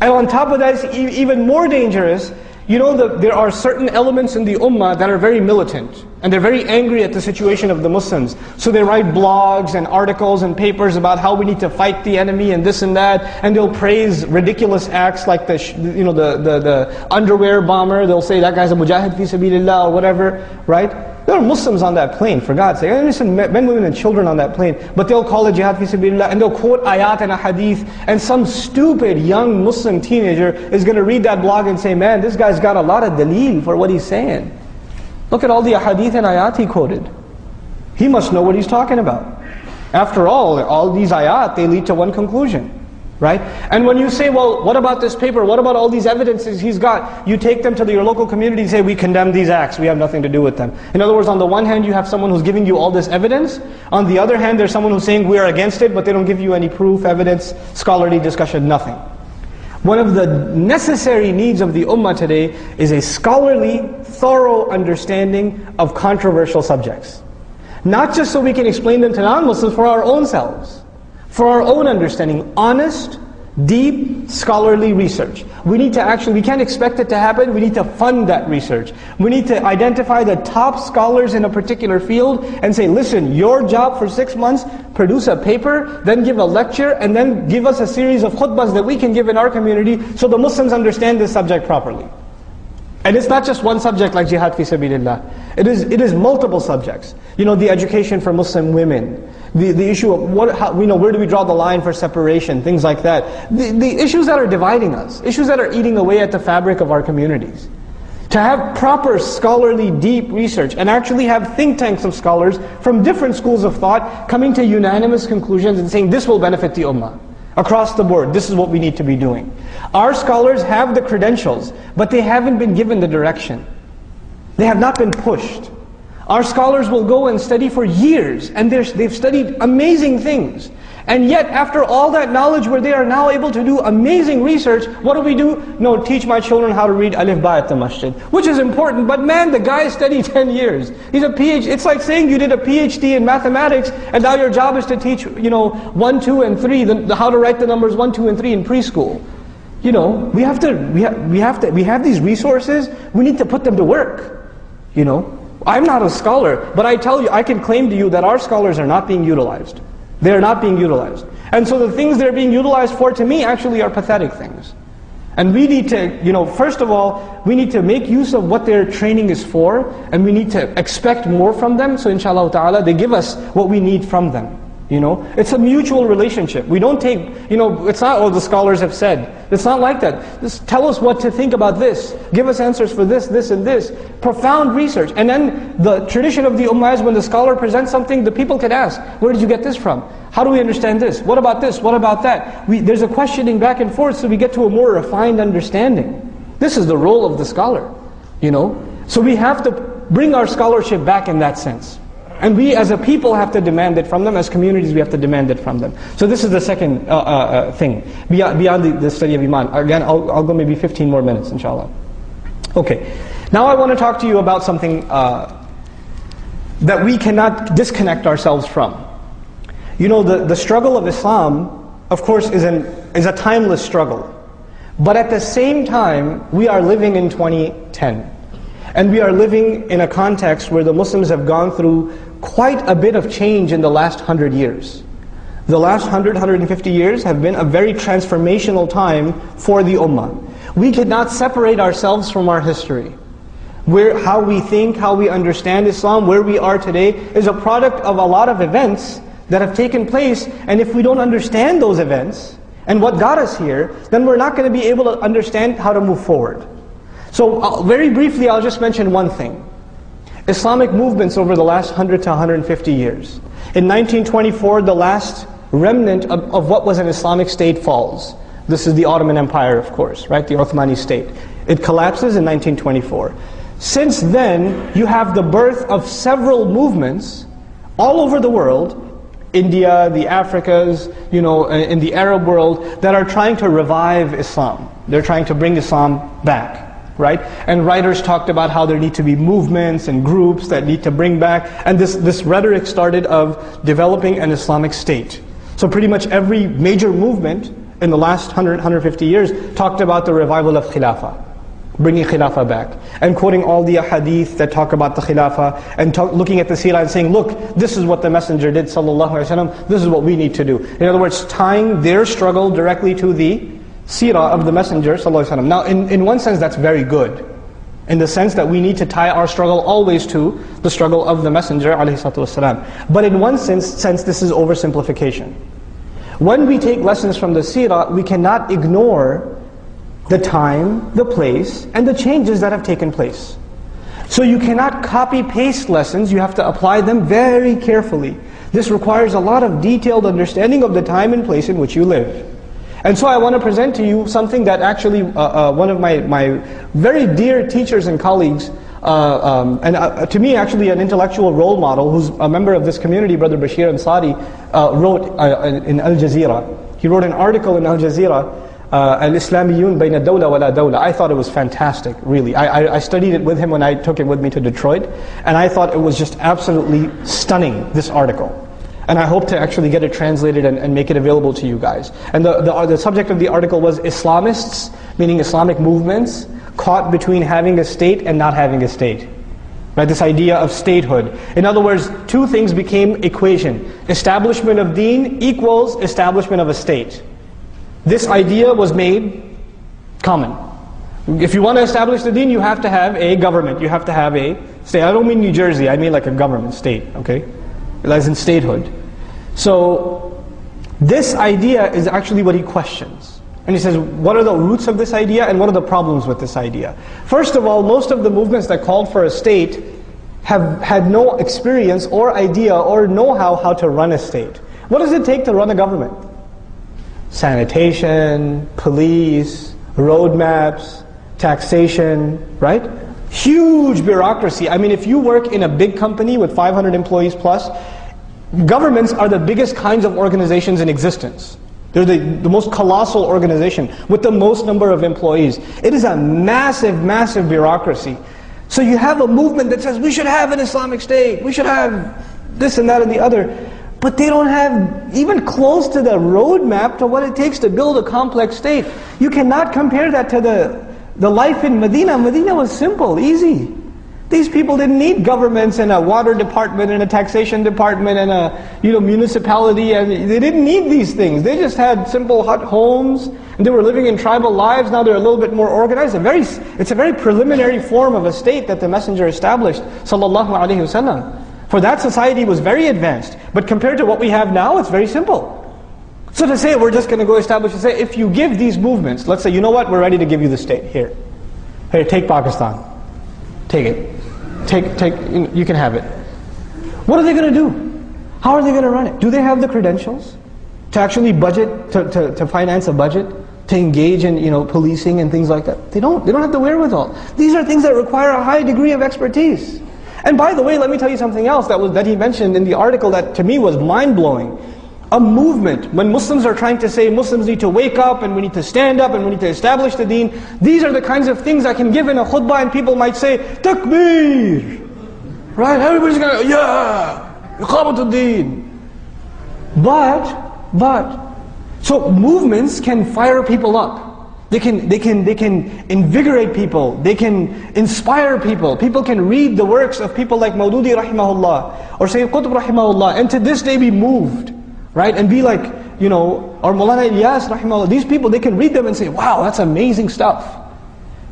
And on top of that, it's even more dangerous. There are certain elements in the ummah that are very militant, and they're very angry at the situation of the Muslims. So they write blogs and articles and papers about how we need to fight the enemy and this and that, and they'll praise ridiculous acts like the underwear bomber. They'll say that guy's a mujahid fi sabilillah or whatever, right? There are Muslims on that plane, for God's sake. Listen, men, women, and children on that plane. But they'll call it jihad fi sabilillah, and they'll quote ayat and a hadith, and some stupid young Muslim teenager is going to read that blog and say, man, this guy's got a lot of daleel for what he's saying. Look at all the hadith and ayat he quoted. He must know what he's talking about. After all these ayat, they lead to one conclusion. Right? And when you say, well, what about this paper? What about all these evidences he's got? You take them to your local community and say, we condemn these acts. We have nothing to do with them. In other words, on the one hand, you have someone who's giving you all this evidence. On the other hand, there's someone who's saying, we are against it, but they don't give you any proof, evidence, scholarly discussion, nothing. One of the necessary needs of the ummah today is a scholarly, thorough understanding of controversial subjects. Not just so we can explain them to non-Muslims, for our own selves. For our own understanding, honest, deep, scholarly research. We need to we can't expect it to happen, we need to fund that research. We need to identify the top scholars in a particular field and say, listen, your job for 6 months, produce a paper, then give a lecture, and then give us a series of khutbahs that we can give in our community so the Muslims understand this subject properly. And it's not just one subject like jihad fi sabilillah. It is multiple subjects. The education for Muslim women, the issue of where do we draw the line for separation, things like that. The issues that are dividing us, issues that are eating away at the fabric of our communities. To have proper scholarly deep research and actually have think tanks of scholars from different schools of thought coming to unanimous conclusions and saying this will benefit the ummah. Across the board, this is what we need to be doing. Our scholars have the credentials, but they haven't been given the direction. They have not been pushed. Our scholars will go and study for years, and they've studied amazing things. And yet, after all that knowledge where they are now able to do amazing research, what do? No, teach my children how to read Alif Ba at the masjid. Which is important, but man, the guy studied 10 years. He's a PhD. It's like saying you did a PhD in mathematics, and now your job is to teach, 1, 2, and 3, how to write the numbers 1, 2, and 3 in preschool. We have these resources, we need to put them to work. I'm not a scholar, but I tell you, I can claim to you that our scholars are not being utilized. They are not being utilized. And so the things they're being utilized for, to me, actually are pathetic things. And we need to, first of all, we need to make use of what their training is for, and we need to expect more from them, so inshallah ta'ala, they give us what we need from them. It's a mutual relationship. We don't take, it's not, the scholars have said. It's not like that. Just tell us what to think about this. Give us answers for this, this, and this. Profound research. And then the tradition of the ummah is when the scholar presents something, the people can ask, where did you get this from? How do we understand this? What about this? What about that? There's a questioning back and forth so we get to a more refined understanding. This is the role of the scholar. So we have to bring our scholarship back in that sense. And we as a people have to demand it from them, as communities we have to demand it from them. So this is the second thing, beyond the study of Iman. Again, I'll go maybe 15 more minutes, inshallah. Okay, now I want to talk to you about something that we cannot disconnect ourselves from. The struggle of Islam, of course, is a timeless struggle. But at the same time, we are living in 2010. And we are living in a context where the Muslims have gone through quite a bit of change in the last 100 years. The last 100, 150 years have been a very transformational time for the ummah. We cannot separate ourselves from our history. How we think, how we understand Islam, where we are today, is a product of a lot of events that have taken place. And if we don't understand those events, and what got us here, then we're not going to be able to understand how to move forward. So very briefly, I'll just mention one thing. Islamic movements over the last 100 to 150 years. In 1924, the last remnant of what was an Islamic state falls. This is the Ottoman Empire, of course, right? The Uthmani state. It collapses in 1924. Since then, you have the birth of several movements all over the world, India, the Africas, in the Arab world, that are trying to revive Islam. They're trying to bring Islam back. Right? And writers talked about how there need to be movements and groups that need to bring back, and this rhetoric started of developing an Islamic state. So pretty much every major movement in the last 100, 150 years talked about the revival of Khilafah, bringing Khilafah back, and quoting all the hadith that talk about the Khilafah, and looking at the seerah and saying, look, this is what the Messenger did, sallallahu alaihi wasallam, this is what we need to do. In other words, tying their struggle directly to the seerah of the Messenger sallallahu alaihi wasallam. Now, in one sense, that's very good, in the sense that we need to tie our struggle always to the struggle of the Messenger alaihi salatu wasalam. But in one sense, this is oversimplification. When we take lessons from the seerah, we cannot ignore the time, the place, and the changes that have taken place. So you cannot copy-paste lessons, you have to apply them very carefully. This requires a lot of detailed understanding of the time and place in which you live. And so I want to present to you something that actually one of my very dear teachers and colleagues, and to me actually an intellectual role model, who's a member of this community, Brother Bashir Ansari, wrote in Al Jazeera. He wrote an article in Al Jazeera, Al-Islamiyun bayna dawla wa la dawla. I thought it was fantastic, really. I studied it with him when I took it with me to Detroit, and I thought it was just absolutely stunning, this article. And I hope to actually get it translated and make it available to you guys. And the subject of the article was Islamists, meaning Islamic movements, caught between having a state and not having a state. Right, this idea of statehood. In other words, two things became equation. Establishment of deen equals establishment of a state. This idea was made common. If you want to establish the deen, you have to have a government. You have to have a state. I don't mean New Jersey, I mean like a government state, okay? As in statehood. So, this idea is actually what he questions. And he says, what are the roots of this idea and what are the problems with this idea? First of all, most of the movements that called for a state have had no experience or idea or know-how how to run a state. What does it take to run a government? Sanitation, police, roadmaps, taxation, right? Huge bureaucracy. I mean, if you work in a big company with 500 employees plus, governments are the biggest kinds of organizations in existence. They're the most colossal organization with the most number of employees. It is a massive, massive bureaucracy. So you have a movement that says, we should have an Islamic state, we should have this and that and the other. But they don't have even close to the roadmap to what it takes to build a complex state. You cannot compare that to the life in Medina. Medina was simple, easy. These people didn't need governments and a water department and a taxation department and a municipality, and they didn't need these things. They just had simple hut homes, and they were living in tribal lives. Now they're a little bit more organized. It's a very preliminary form of a state that the Messenger established, sallallahu alaihi wasallam. For that society was very advanced, but compared to what we have now, it's very simple. So to say we're just going to go establish and say, if you give these movements, let's say, you know what, we're ready to give you the state, here, take Pakistan, take it. You can have it. What are they going to do? How are they going to run it? Do they have the credentials to actually budget, to finance a budget, to engage in policing and things like that? They don't have the wherewithal. These are things that require a high degree of expertise. And by the way, let me tell you something else that he mentioned in the article that to me was mind-blowing. A movement, when Muslims are trying to say Muslims need to wake up and we need to stand up and we need to establish the deen, these are the kinds of things I can give in a khutbah and people might say, Takbir! Right? Everybody's going to, yeah! Iqamatul deen! But, so movements can fire people up. They can invigorate people. They can inspire people. People can read the works of people like Maududi rahimahullah or Sayyid Qutb rahimahullah and to this day be moved. Right? And be like, or Maulana Ilyas rahimahullah, these people, they can read them and say, wow, that's amazing stuff.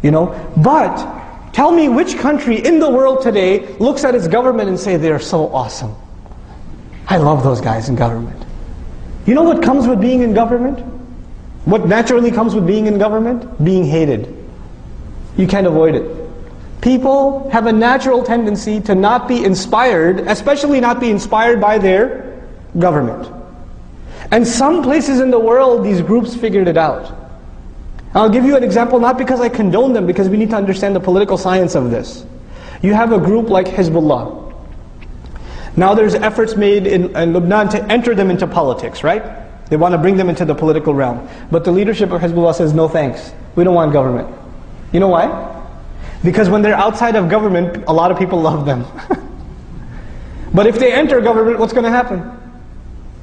But tell me which country in the world today looks at its government and say, they're so awesome. I love those guys in government. You know what comes with being in government? What naturally comes with being in government? Being hated. You can't avoid it. People have a natural tendency to not be inspired, especially not be inspired by their government. And some places in the world, these groups figured it out. I'll give you an example, not because I condone them, because we need to understand the political science of this. You have a group like Hezbollah. Now there's efforts made in Lebanon to enter them into politics, right? They want to bring them into the political realm. But the leadership of Hezbollah says, no thanks, we don't want government. You know why? Because when they're outside of government, a lot of people love them. But if they enter government, what's going to happen?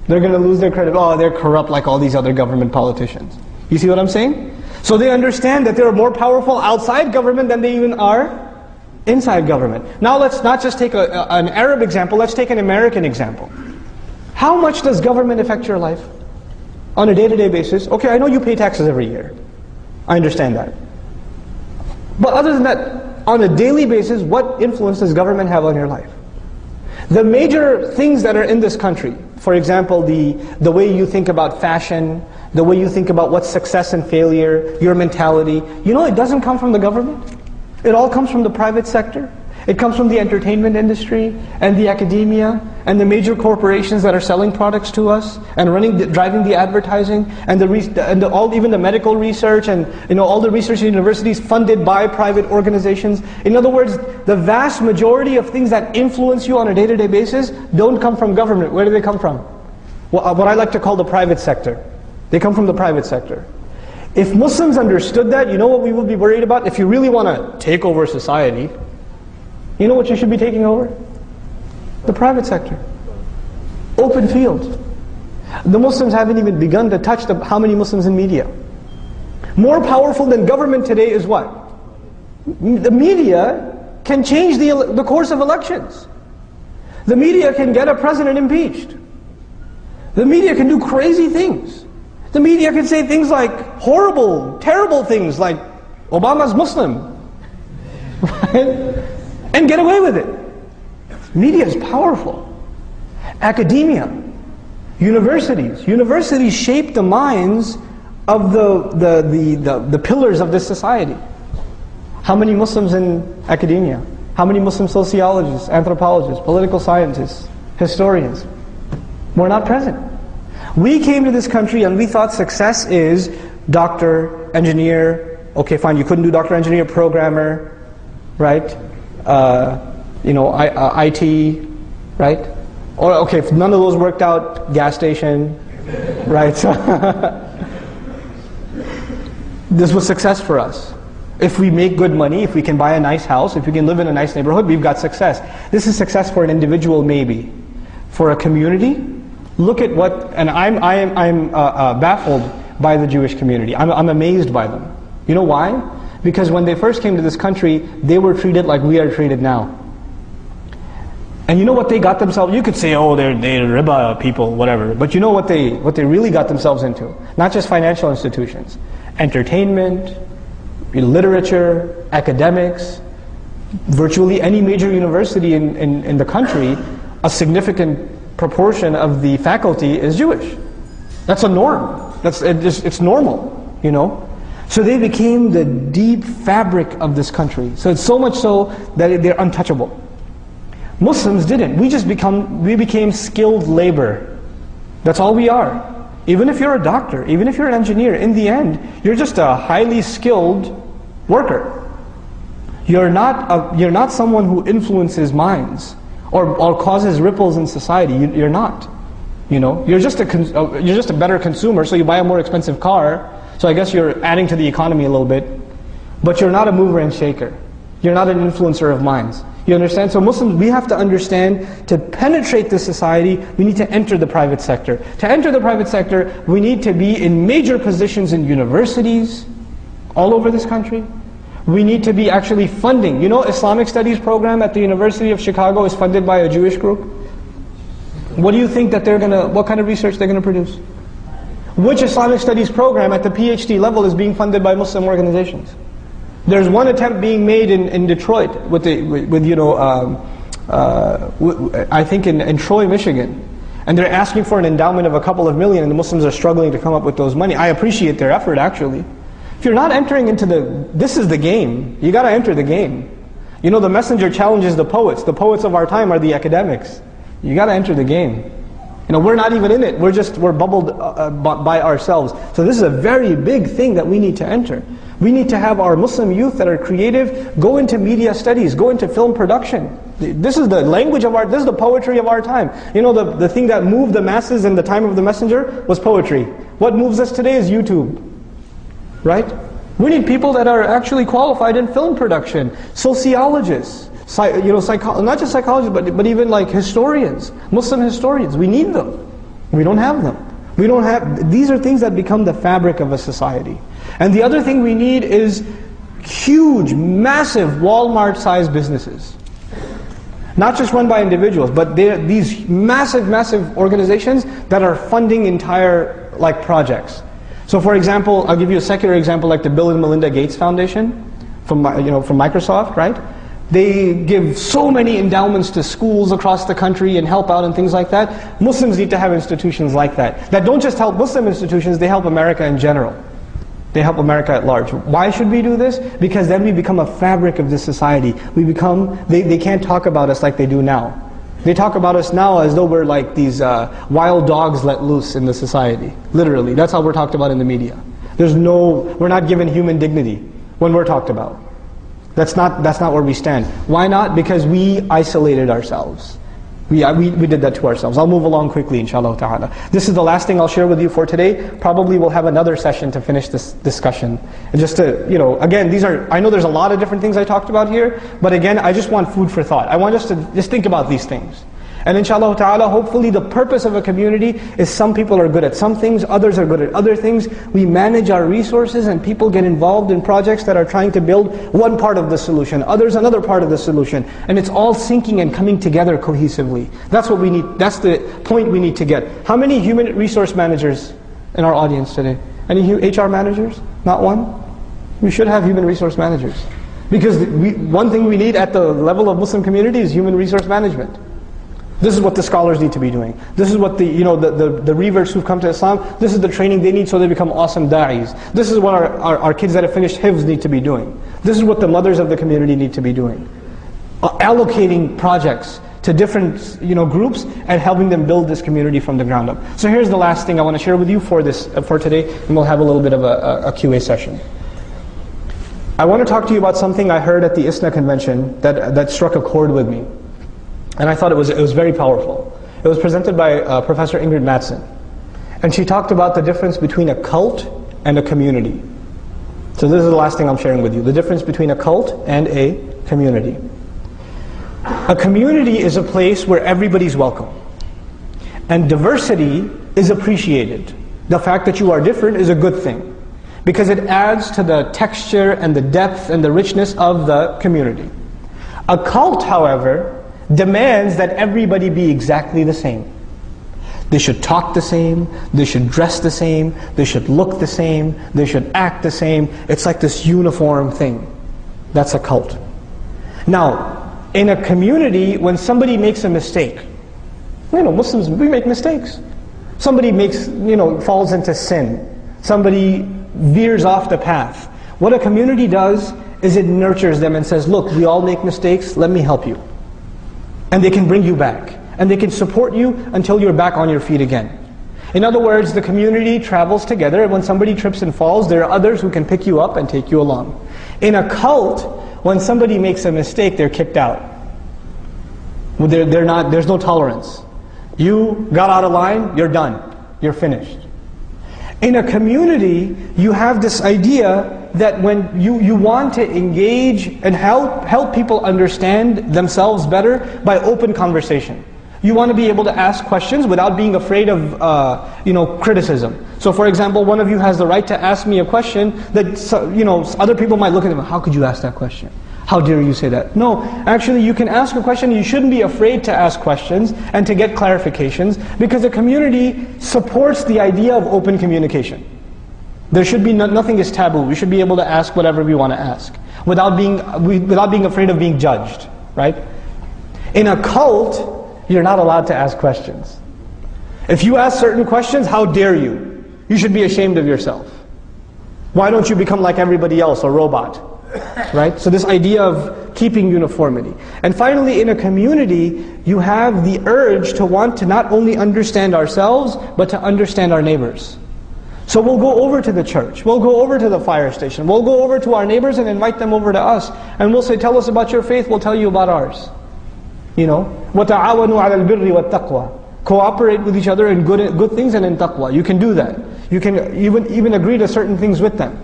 They're going to lose their credit. Oh, they're corrupt like all these other government politicians. You see what I'm saying? So they understand that they're more powerful outside government than they even are inside government. Now let's not just take an Arab example, let's take an American example. How much does government affect your life? On a day-to-day basis. Okay, I know you pay taxes every year. I understand that. But other than that, on a daily basis, what influence does government have on your life? The major things that are in this country, for example, the way you think about fashion, the way you think about what's success and failure, your mentality, it doesn't come from the government. It all comes from the private sector. It comes from the entertainment industry and the academia and the major corporations that are selling products to us and driving the advertising and even the medical research and all the research universities funded by private organizations. In other words, the vast majority of things that influence you on a day-to-day basis don't come from government. Where do they come from? Well, what I like to call the private sector. They come from the private sector. If Muslims understood that, you know what we would be worried about? If you really want to take over society, you know what you should be taking over? The private sector. Open field. The Muslims haven't even begun to touch how many Muslims in media. More powerful than government today is what? The media can change the course of elections. The media can get a president impeached. The media can do crazy things. The media can say things like horrible, terrible things like Obama's Muslim. Right? And get away with it. Media is powerful. Academia, universities shape the minds of the pillars of this society. How many Muslims in academia? How many Muslim sociologists, anthropologists, political scientists, historians? We're not present. We came to this country and we thought success is doctor, engineer. Okay, fine, you couldn't do doctor, engineer, programmer, right? IT, right? Or okay, if none of those worked out, gas station, right? This was success for us. If we make good money, if we can buy a nice house, if we can live in a nice neighborhood, we've got success. This is success for an individual, maybe. For a community, look at what, and I'm baffled by the Jewish community. I'm amazed by them. You know why? Because when they first came to this country, they were treated like we are treated now. And you know what they got themselves? You could say, oh, they're riba people, whatever. But you know what they really got themselves into? Not just financial institutions, entertainment, literature, academics. Virtually any major university in the country, a significant proportion of the faculty is Jewish. That's a norm. It's normal, you know. So they became the deep fabric of this country. So it's so much so that they're untouchable. Muslims didn't. We became skilled labor. That's all we are. Even if you're a doctor, even if you're an engineer, in the end, you're just a highly skilled worker. You're not someone who influences minds or causes ripples in society. You're not. You know, you're just a better consumer. So you buy a more expensive car. So I guess you're adding to the economy a little bit, but you're not a mover and shaker. You're not an influencer of minds. You understand? So Muslims, we have to understand, to penetrate this society, we need to enter the private sector. To enter the private sector, we need to be in major positions in universities all over this country. We need to be actually funding. You know, Islamic Studies program at the University of Chicago is funded by a Jewish group. What do you think that what kind of research they're going to produce? Which Islamic Studies program at the PhD level is being funded by Muslim organizations? There's one attempt being made in Detroit I think in Troy, Michigan. And they're asking for an endowment of a couple of million, and the Muslims are struggling to come up with those money. I appreciate their effort, actually. If you're not entering into this is the game. You got to enter the game. You know, the messenger challenges the poets. The poets of our time are the academics. You got to enter the game. You know, we're not even in it. We're bubbled by ourselves. So this is a very big thing that we need to enter. We need to have our Muslim youth that are creative go into media studies, go into film production. This is the language of this is the poetry of our time. You know, the thing that moved the masses in the time of the messenger was poetry. What moves us today is YouTube. Right? We need people that are actually qualified in film production, sociologists, not just psychologists, but even like historians, Muslim historians. We need them. We don't have them. These are things that become the fabric of a society. And the other thing we need is huge, massive Walmart-sized businesses. Not just run by individuals, but these massive organizations that are funding entire projects. So for example, I'll give you a secular example like the Bill and Melinda Gates Foundation from Microsoft, right? They give so many endowments to schools across the country and help out and things like that. Muslims need to have institutions like that. That don't just help Muslim institutions, they help America in general. They help America at large. Why should we do this? Because then we become a fabric of this society. We become, they can't talk about us like they do now. They talk about us now as though we're like these wild dogs let loose in the society. Literally, that's how we're talked about in the media. We're not given human dignity when we're talked about. That's not where we stand. Why not? Because we isolated ourselves. We did that to ourselves. I'll move along quickly, inshallah ta'ala. This is the last thing I'll share with you for today. Probably we'll have another session to finish this discussion. And just to, again, I know there's a lot of different things I talked about here, but again, I just want food for thought. I want us to just think about these things. And inshallah ta'ala, hopefully the purpose of a community is some people are good at some things, others are good at other things. We manage our resources and people get involved in projects that are trying to build one part of the solution, others another part of the solution. And it's all syncing and coming together cohesively. That's what we need, that's the point we need to get. How many human resource managers in our audience today? Any HR managers? Not one? We should have human resource managers. Because one thing we need at the level of Muslim community is human resource management. This is what the scholars need to be doing. This is what the reverts who've come to Islam, this is the training they need so they become awesome da'is. This is what our kids that have finished hifz need to be doing. This is what the mothers of the community need to be doing. Allocating projects to different groups and helping them build this community from the ground up. So here's the last thing I want to share with you for today, and we'll have a little bit of a QA session. I want to talk to you about something I heard at the ISNA convention that struck a chord with me. And I thought it was very powerful. It was presented by Professor Ingrid Mattson. And she talked about the difference between a cult and a community. So this is the last thing I'm sharing with you. The difference between a cult and a community. A community is a place where everybody's welcome. And diversity is appreciated. The fact that you are different is a good thing. Because it adds to the texture and the depth and the richness of the community. A cult, however, demands that everybody be exactly the same. They should talk the same, they should dress the same, they should look the same, they should act the same. It's like this uniform thing. That's a cult. Now, in a community, when somebody makes a mistake, Muslims, we make mistakes. Somebody falls into sin. Somebody veers off the path. What a community does is it nurtures them and says, look, we all make mistakes, let me help you. And they can bring you back. And they can support you until you're back on your feet again. In other words, the community travels together, and when somebody trips and falls, there are others who can pick you up and take you along. In a cult, when somebody makes a mistake, they're kicked out. There's no tolerance. You got out of line, you're done. You're finished. In a community, you have this idea that when you want to engage and help people understand themselves better by open conversation. You want to be able to ask questions without being afraid of criticism. So for example, one of you has the right to ask me a question that other people might look at them, how could you ask that question? How dare you say that? No, actually you can ask a question. You shouldn't be afraid to ask questions and to get clarifications, because the community supports the idea of open communication. There should be nothing is taboo. We should be able to ask whatever we want to ask without being afraid of being judged, right? In a cult, you're not allowed to ask questions. If you ask certain questions, how dare you? You should be ashamed of yourself. Why don't you become like everybody else, a robot? Right? So this idea of keeping uniformity. And finally, in a community, you have the urge to want to not only understand ourselves, but to understand our neighbors. So we'll go over to the church, we'll go over to the fire station, we'll go over to our neighbors and invite them over to us. And we'll say, tell us about your faith, we'll tell you about ours. وَتَعَاوَنُوا عَلَى الْبِرِّ وَالتَّقْوَى. Cooperate with each other in good things and in taqwa. You can do that. You can even agree to certain things with them.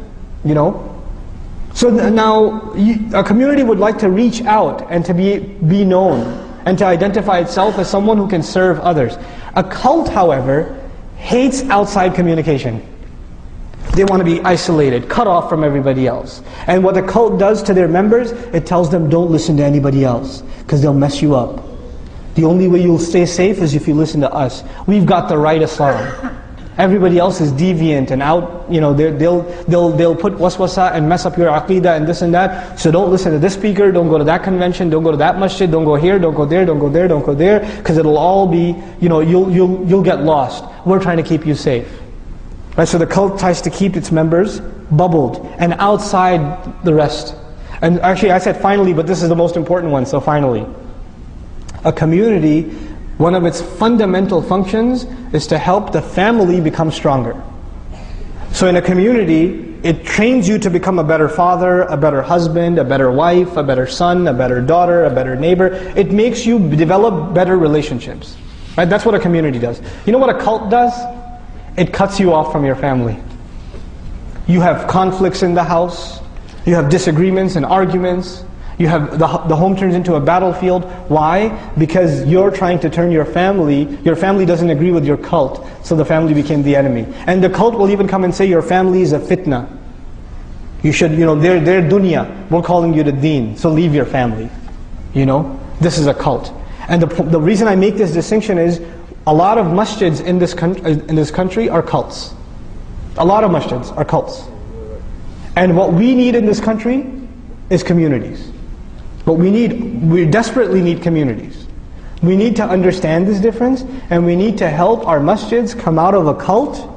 So now, a community would like to reach out and to be known and to identify itself as someone who can serve others. A cult, however, hates outside communication. They want to be isolated, cut off from everybody else. And what the cult does to their members, it tells them don't listen to anybody else, because they'll mess you up. The only way you'll stay safe is if you listen to us. We've got the right Islam. Everybody else is deviant and out, they'll put waswasa and mess up your aqidah and this and that. So don't listen to this speaker, don't go to that convention, don't go to that masjid, don't go here, don't go there, don't go there, don't go there, because it'll all be, you'll get lost. We're trying to keep you safe. Right? So the cult tries to keep its members bubbled and outside the rest. And actually I said finally, but this is the most important one, so finally. A community, one of its fundamental functions is to help the family become stronger. So in a community, it trains you to become a better father, a better husband, a better wife, a better son, a better daughter, a better neighbor. It makes you develop better relationships. Right? That's what a community does. You know what a cult does? It cuts you off from your family. You have conflicts in the house. You have disagreements and arguments. You have the home turns into a battlefield. Why? Because you're trying to turn your family doesn't agree with your cult, so the family became the enemy. And the cult will even come and say your family is a fitna. You should, they're dunya, we're calling you to deen, so leave your family. This is a cult. And the reason I make this distinction is, a lot of masjids in this country are cults. A lot of masjids are cults. And what we need in this country is communities. We desperately need communities. We need to understand this difference, and we need to help our masjids come out of a cult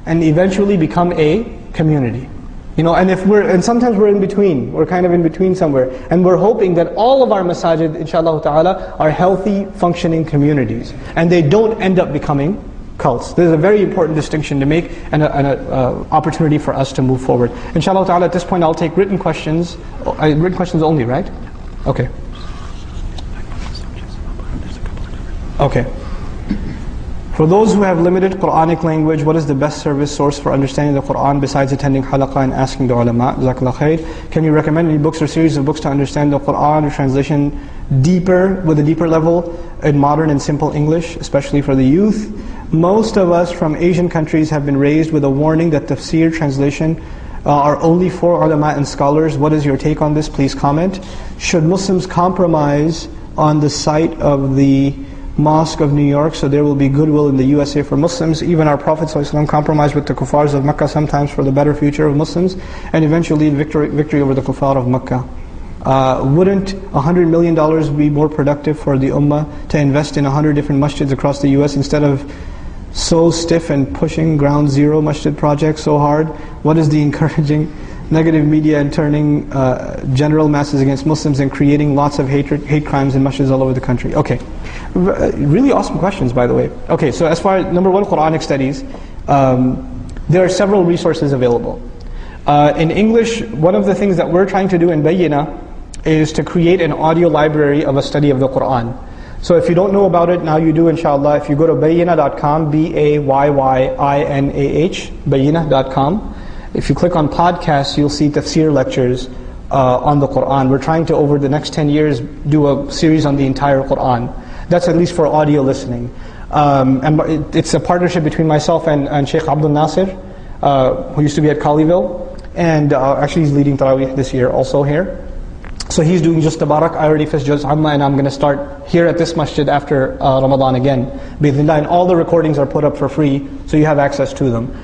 and eventually become a community. And sometimes we're in between. We're kind of in between somewhere. And we're hoping that all of our masajid, inshallah ta'ala, are healthy, functioning communities. And they don't end up becoming cults. There's a very important distinction to make, and an opportunity for us to move forward. Inshallah ta'ala, at this point I'll take written questions. Written questions only, right? Okay. Okay. For those who have limited Quranic language, what is the best service source for understanding the Quran besides attending halaqah and asking the ulama? Jazakallah khair. Can you recommend any books or series of books to understand the Quran or translation with a deeper level in modern and simple English, especially for the youth? Most of us from Asian countries have been raised with a warning that tafsir translation are only for ulama and scholars. What is your take on this? Please comment. Should Muslims compromise on the site of the Mosque of New York so there will be goodwill in the USA for Muslims? Even our Prophet ﷺ compromised with the kuffars of Mecca sometimes for the better future of Muslims, and eventually victory over the kuffar of Mecca. Wouldn't $100 million be more productive for the ummah to invest in 100 different masjids across the US instead of so stiff and pushing ground zero masjid projects so hard? What is the encouraging negative media and turning general masses against Muslims and creating lots of hate crimes in masjids all over the country? Okay, really awesome questions, by the way. Okay, so as far as number one, Quranic studies, there are several resources available. In English, one of the things that we're trying to do in Bayyina is to create an audio library of a study of the Qur'an. So if you don't know about it, now you do, inshallah. If you go to bayyinah.com, B-A-Y-Y-I-N-A-H, bayyinah.com. If you click on podcasts, you'll see tafsir lectures on the Qur'an. We're trying to, over the next 10 years, do a series on the entire Qur'an. That's at least for audio listening. And it's a partnership between myself and Sheikh Abdul Nasir, who used to be at Colleyville. And actually he's leading Taraweeh this year also here. So he's doing just Tabarak. I already finished Juz Amma, and I'm going to start here at this masjid after Ramadan again. Bi-idhnillah. And all the recordings are put up for free, so you have access to them.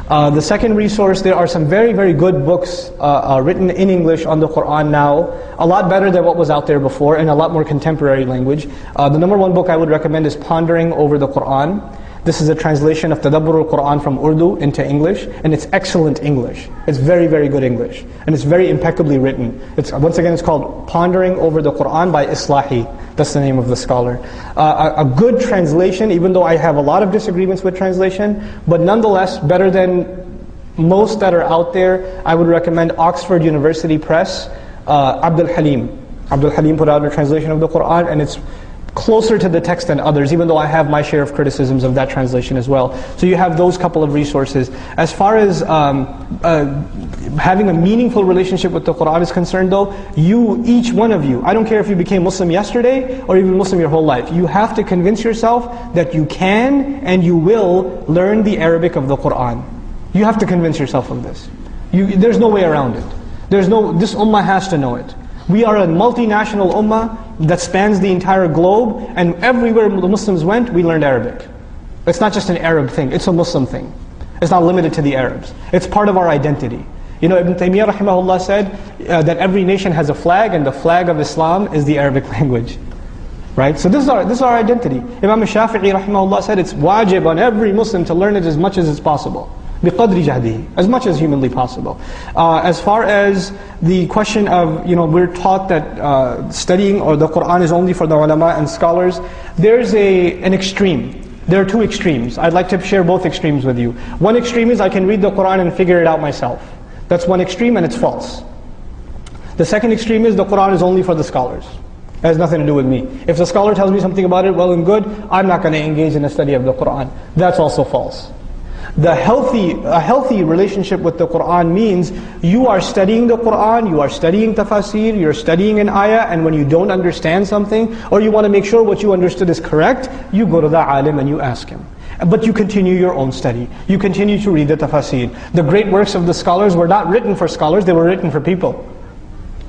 The second resource, there are some very, very good books written in English on the Qur'an now. A lot better than what was out there before, and a lot more contemporary language. The number one book I would recommend is Pondering Over the Qur'an. This is a translation of Tadabbur al-Qur'an from Urdu into English, and it's excellent English. It's very, very good English, and it's very impeccably written. Once again, it's called Pondering Over the Qur'an by Islahi. That's the name of the scholar. A good translation, even though I have a lot of disagreements with translation, but nonetheless better than most that are out there. I would recommend Oxford University Press, Abdul Halim. Abdul Halim put out a translation of the Qur'an, and it's closer to the text than others, even though I have my share of criticisms of that translation as well. So you have those couple of resources. As far as having a meaningful relationship with the Qur'an is concerned though, each one of you, I don't care if you became Muslim yesterday or even Muslim your whole life, you have to convince yourself that you can and you will learn the Arabic of the Qur'an. You have to convince yourself of this. There's no way around it. This ummah has to know it. We are a multinational ummah that spans the entire globe, and everywhere the Muslims went, we learned Arabic. It's not just an Arab thing, it's a Muslim thing. It's not limited to the Arabs. It's part of our identity. Ibn Taymiyyah rahimahullah said that every nation has a flag, and the flag of Islam is the Arabic language. Right? So this is our identity. Imam Shafi'i rahimahullah said it's wajib on every Muslim to learn it as much as it's possible. بِقَدْرِ جَهْدِهِ, as much as humanly possible. As far as the question of, we're taught that studying or the Qur'an is only for the ulama and scholars, there's an extreme. There are two extremes. I'd like to share both extremes with you. One extreme is I can read the Qur'an and figure it out myself. That's one extreme, and it's false. The second extreme is the Qur'an is only for the scholars. It has nothing to do with me. If the scholar tells me something about it, well and good, I'm not going to engage in a study of the Qur'an. That's also false. A healthy relationship with the Qur'an means you are studying the Qur'an, you are studying tafasir, you're studying an ayah, and when you don't understand something, or you want to make sure what you understood is correct, you go to the alim and you ask him. But you continue your own study. You continue to read the tafasir. The great works of the scholars were not written for scholars, they were written for people.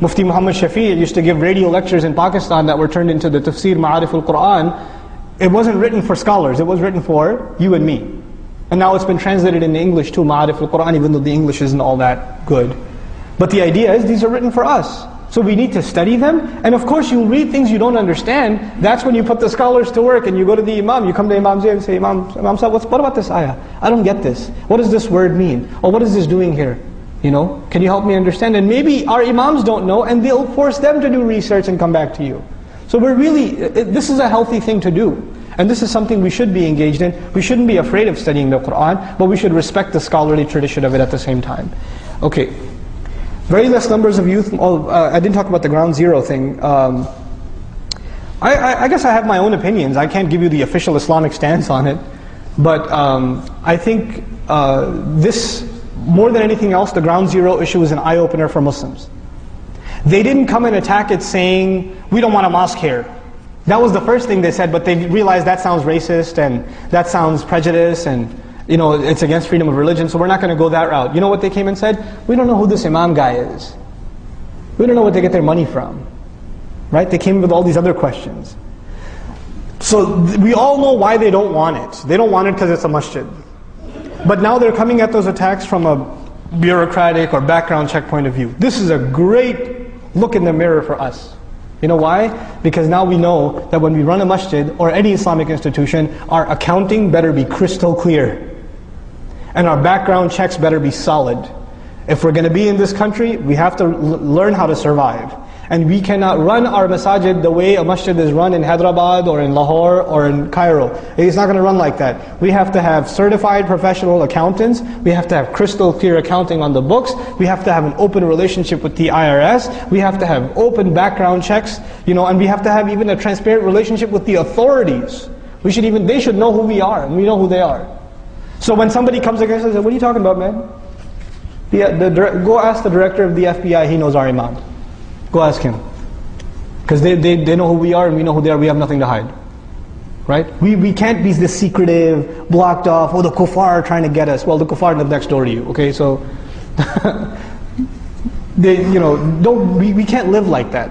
Mufti Muhammad Shafi used to give radio lectures in Pakistan that were turned into the Tafsir Ma'arif al-Quran. It wasn't written for scholars, it was written for you and me. And now it's been translated into English too, Ma'arif al-Quran, even though the English isn't all that good. But the idea is these are written for us. So we need to study them. And of course you'll read things you don't understand. That's when you put the scholars to work and you go to the Imam. You come to Imam Zayd and say, Imam Sahib, what about this ayah? I don't get this. What does this word mean? Or what is this doing here? Can you help me understand? And maybe our Imams don't know and they'll force them to do research and come back to you. So this is a healthy thing to do. And this is something we should be engaged in. We shouldn't be afraid of studying the Qur'an, but we should respect the scholarly tradition of it at the same time. Okay. Very less numbers of youth. I didn't talk about the ground zero thing. I guess I have my own opinions. I can't give you the official Islamic stance on it. But I think this, more than anything else, the ground zero issue is an eye-opener for Muslims. They didn't come and attack it saying, we don't want a mosque here. That was the first thing they said, but they realized that sounds racist and that sounds prejudice and it's against freedom of religion, so we're not going to go that route. You know what they came and said? We don't know who this Imam guy is. We don't know what they get their money from. Right? They came with all these other questions. So we all know why they don't want it. They don't want it because it's a masjid. But now they're coming at those attacks from a bureaucratic or background check point of view. This is a great look in the mirror for us. You know why? Because now we know that when we run a masjid or any Islamic institution, our accounting better be crystal clear. And our background checks better be solid. If we're going to be in this country, we have to learn how to survive. And we cannot run our masajid the way a masjid is run in Hyderabad or in Lahore or in Cairo. It's not going to run like that. We have to have certified professional accountants. We have to have crystal clear accounting on the books. We have to have an open relationship with the IRS. We have to have open background checks, and we have to have even a transparent relationship with the authorities. They should know who we are and we know who they are. So when somebody comes against us and says, what are you talking about, man? Go ask the director of the FBI, he knows our Imam. Go ask him. Because they know who we are and we know who they are, we have nothing to hide. Right? We can't be this secretive, blocked off, the kuffar are trying to get us. Well, the kuffar live next door to you, okay? So, we can't live like that.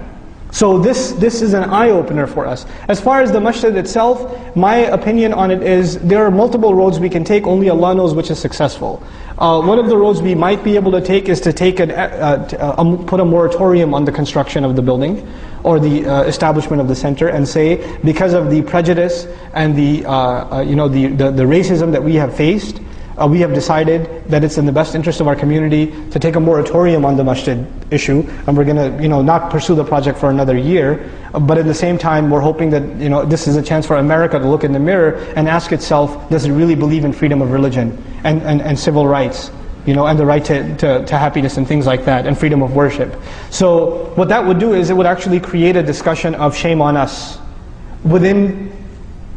So this is an eye-opener for us. As far as the masjid itself, my opinion on it is there are multiple roads we can take, only Allah knows which is successful. One of the roads we might be able to take is to take put a moratorium on the construction of the building or the establishment of the center and say, because of the prejudice and the racism that we have faced, we have decided that it's in the best interest of our community to take a moratorium on the masjid issue, and we're going to not pursue the project for another year. But at the same time, we're hoping that this is a chance for America to look in the mirror and ask itself, does it really believe in freedom of religion and civil rights, and the right to happiness and things like that, and freedom of worship. So what that would do is it would actually create a discussion of shame on us within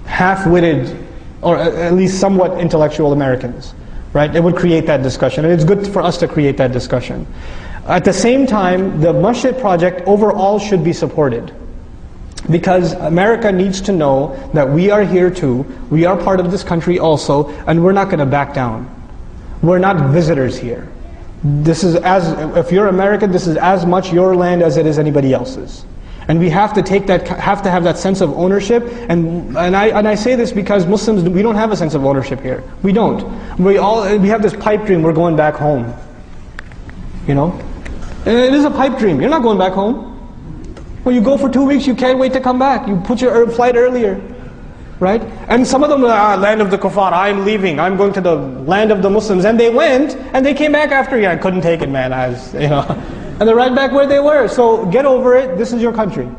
half-witted or at least somewhat intellectual Americans, right? It would create that discussion, and it's good for us to create that discussion. At the same time, the masjid project overall should be supported, because America needs to know that we are here too, we are part of this country also, and we're not going to back down. We're not visitors here. If you're American, this is as much your land as it is anybody else's. And we have to have that sense of ownership. And I say this because Muslims, we don't have a sense of ownership here. We don't. We have this pipe dream, we're going back home. And it is a pipe dream. You're not going back home. Well, you go for 2 weeks, you can't wait to come back. You put your flight earlier. right? And some of them were land of the kuffar, I'm leaving, I'm going to the land of the Muslims. And they went, and they came back after, I couldn't take it, man, and they're right back where they were. So get over it, this is your country.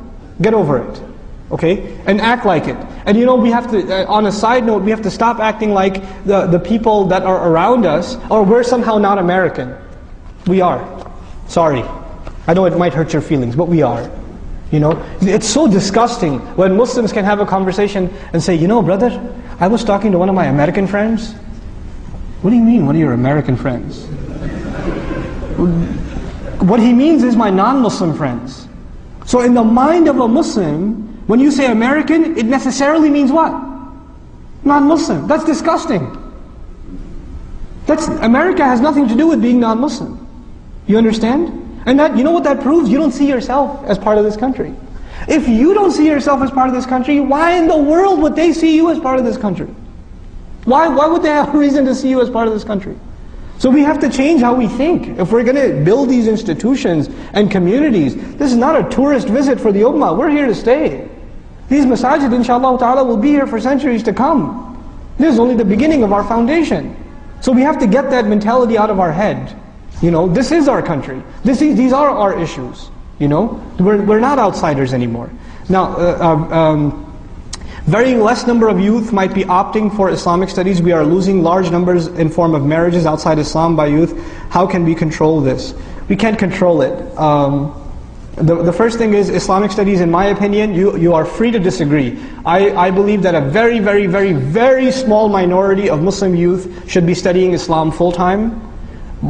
Get over it, okay? And act like it. And we have to, on a side note, we have to stop acting like the people that are around us, or we're somehow not American. We are. Sorry. I know it might hurt your feelings, but we are. It's so disgusting when Muslims can have a conversation and say, brother, I was talking to one of my American friends. What do you mean, one of your American friends? What he means is my non-Muslim friends. So in the mind of a Muslim, when you say American, it necessarily means what? Non-Muslim. That's disgusting. America has nothing to do with being non-Muslim. You understand? And that, what that proves? You don't see yourself as part of this country. If you don't see yourself as part of this country, why in the world would they see you as part of this country? Why would they have a reason to see you as part of this country? So we have to change how we think. If we're going to build these institutions and communities, this is not a tourist visit for the ummah. We're here to stay. These masajid, inshallah ta'ala, will be here for centuries to come. This is only the beginning of our foundation. So we have to get that mentality out of our head. This is our country. These are our issues. We're not outsiders anymore. Now, very less number of youth might be opting for Islamic studies. We are losing large numbers in form of marriages outside Islam by youth. How can we control this? We can't control it. The first thing is Islamic studies, in my opinion, you are free to disagree. I believe that a very, very, very, very small minority of Muslim youth should be studying Islam full-time.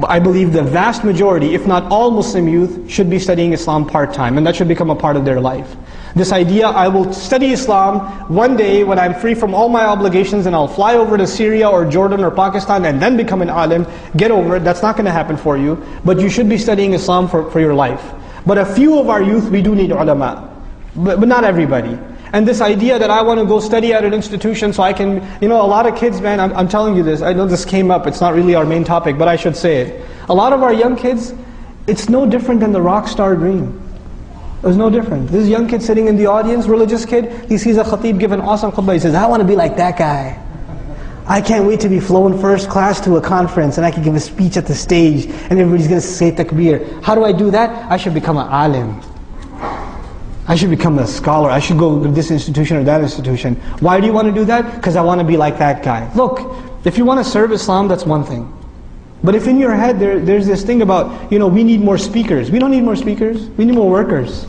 I believe the vast majority, if not all Muslim youth, should be studying Islam part-time, and that should become a part of their life. This idea, I will study Islam one day when I'm free from all my obligations and I'll fly over to Syria or Jordan or Pakistan and then become an alim, get over it, that's not going to happen for you. But you should be studying Islam for your life. But a few of our youth, we do need ulama, but not everybody. And this idea that I want to go study at an institution so I can, a lot of kids, man, I'm telling you this, I know this came up, it's not really our main topic, but I should say it. A lot of our young kids, it's no different than the rock star dream. It's no different. This young kid sitting in the audience, religious kid, he sees a khatib give an awesome khutbah, he says, I want to be like that guy. I can't wait to be flown first class to a conference and I can give a speech at the stage and everybody's going to say takbir. How do I do that? I should become an alim. I should become a scholar. I should go to this institution or that institution. Why do you want to do that? Because I want to be like that guy. Look, if you want to serve Islam, that's one thing. But if in your head there's this thing about, we need more speakers. We don't need more speakers. We need more workers.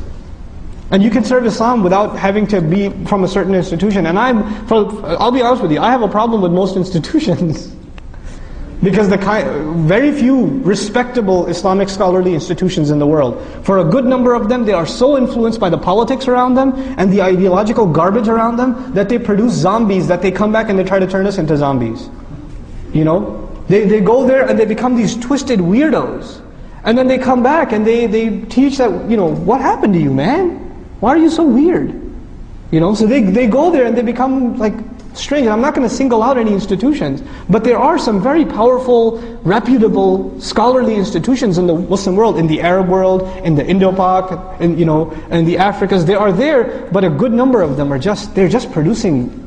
And you can serve Islam without having to be from a certain institution. And I'll be honest with you, I have a problem with most institutions. Because very few respectable Islamic scholarly institutions in the world, for a good number of them, they are so influenced by the politics around them and the ideological garbage around them that they produce zombies, that they come back and they try to turn us into zombies. They go there and they become these twisted weirdos. And then they come back and they teach that, what happened to you, man? Why are you so weird? So they go there and they become like strange. And I'm not going to single out any institutions, but there are some very powerful, reputable, scholarly institutions in the Muslim world, in the Arab world, in the Indo-Pak, in the Africas. They are there, but a good number of them they're just producing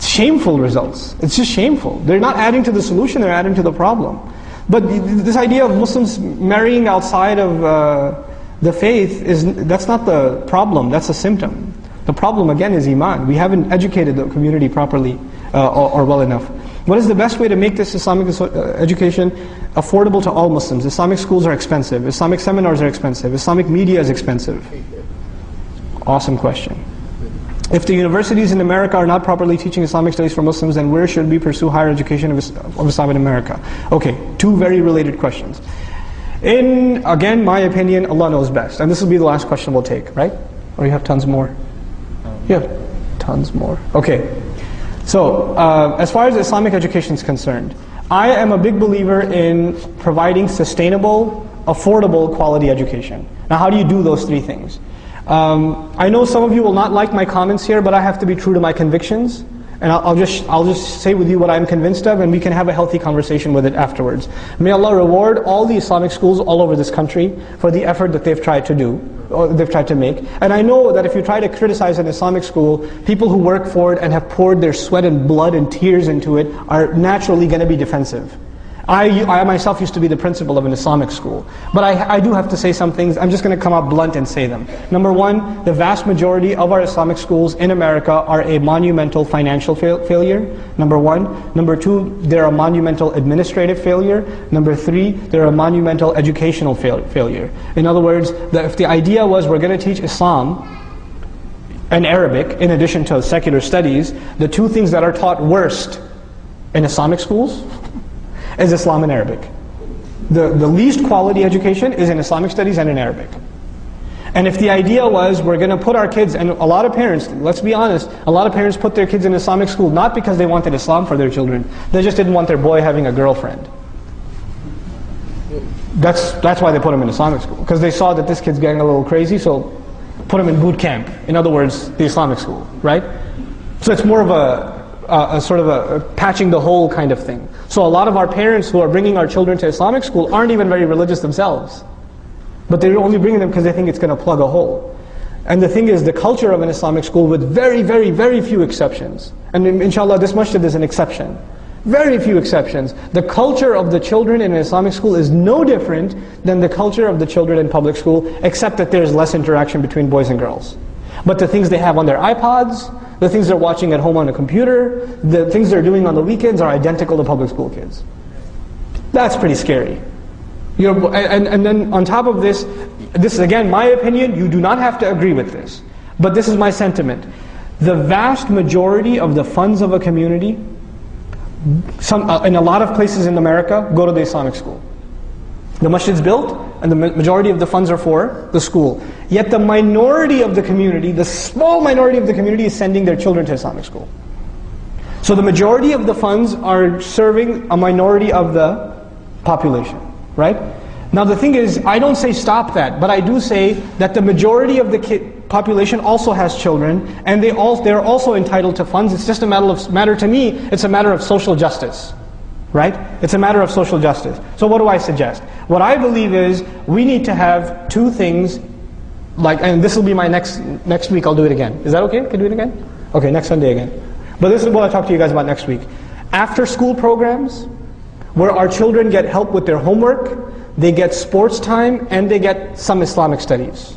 shameful results. It's just shameful. They're not adding to the solution, they're adding to the problem. But this idea of Muslims marrying outside of the faith, that's not the problem, that's a symptom. The problem again is iman. We haven't educated the community properly or well enough. What is the best way to make this Islamic education affordable to all Muslims? Islamic schools are expensive. Islamic seminars are expensive. Islamic media is expensive. Awesome question. If the universities in America are not properly teaching Islamic studies for Muslims, then where should we pursue higher education of Islam in America? Okay, two very related questions. Again, my opinion, Allah knows best. And this will be the last question we'll take, right? Or you have tons more? You have tons more. Okay. So, as far as Islamic education is concerned, I am a big believer in providing sustainable, affordable, quality education. Now, how do you do those three things? I know some of you will not like my comments here, but I have to be true to my convictions. And I'll just say with you what I'm convinced of, and we can have a healthy conversation with it afterwards. May Allah reward all the Islamic schools all over this country for the effort that they've tried to do, or they've tried to make. And I know that if you try to criticize an Islamic school, people who work for it and have poured their sweat and blood and tears into it are naturally going to be defensive. I myself used to be the principal of an Islamic school. But I do have to say some things. I'm just going to come out blunt and say them. Number one, the vast majority of our Islamic schools in America are a monumental financial failure. Number one. Number two, they're a monumental administrative failure. Number three, they're a monumental educational failure. In other words, if the idea was we're going to teach Islam and Arabic in addition to secular studies, the two things that are taught worst in Islamic schools is Islam and Arabic. The least quality education is in Islamic studies and in Arabic. And if the idea was we're going to put our kids, and a lot of parents, let's be honest, a lot of parents put their kids in Islamic school not because they wanted Islam for their children, they just didn't want their boy having a girlfriend. That's why they put him in Islamic school, because they saw that this kid's getting a little crazy, so put him in boot camp. In other words, the Islamic school, right? So it's more of a sort of a patching the hole kind of thing. So a lot of our parents who are bringing our children to Islamic school aren't even very religious themselves. But they're only bringing them because they think it's going to plug a hole. And the thing is, the culture of an Islamic school, with very, very, very few exceptions, and inshallah this masjid is an exception, very few exceptions, the culture of the children in an Islamic school is no different than the culture of the children in public school, except that there's less interaction between boys and girls. But the things they have on their iPods, the things they're watching at home on a computer, the things they're doing on the weekends are identical to public school kids. That's pretty scary. You know, and then on top of this is again my opinion, you do not have to agree with this. But this is my sentiment. The vast majority of the funds of a community, in a lot of places in America, go to the Islamic school. The masjid's built, and the majority of the funds are for the school. Yet the minority of the community, the small minority of the community, is sending their children to Islamic school. So the majority of the funds are serving a minority of the population, right? Now the thing is, I don't say stop that, but I do say that the majority of the population also has children, and they're also entitled to funds. It's just a matter to me, it's a matter of social justice. Right? It's a matter of social justice. So what do I suggest? What I believe is we need to have two things, and this will be my next week, I'll do it again. Is that okay? Can I do it again? Okay, next Sunday again. But this is what I'll talk to you guys about next week. After school programs, where our children get help with their homework, they get sports time, and they get some Islamic studies.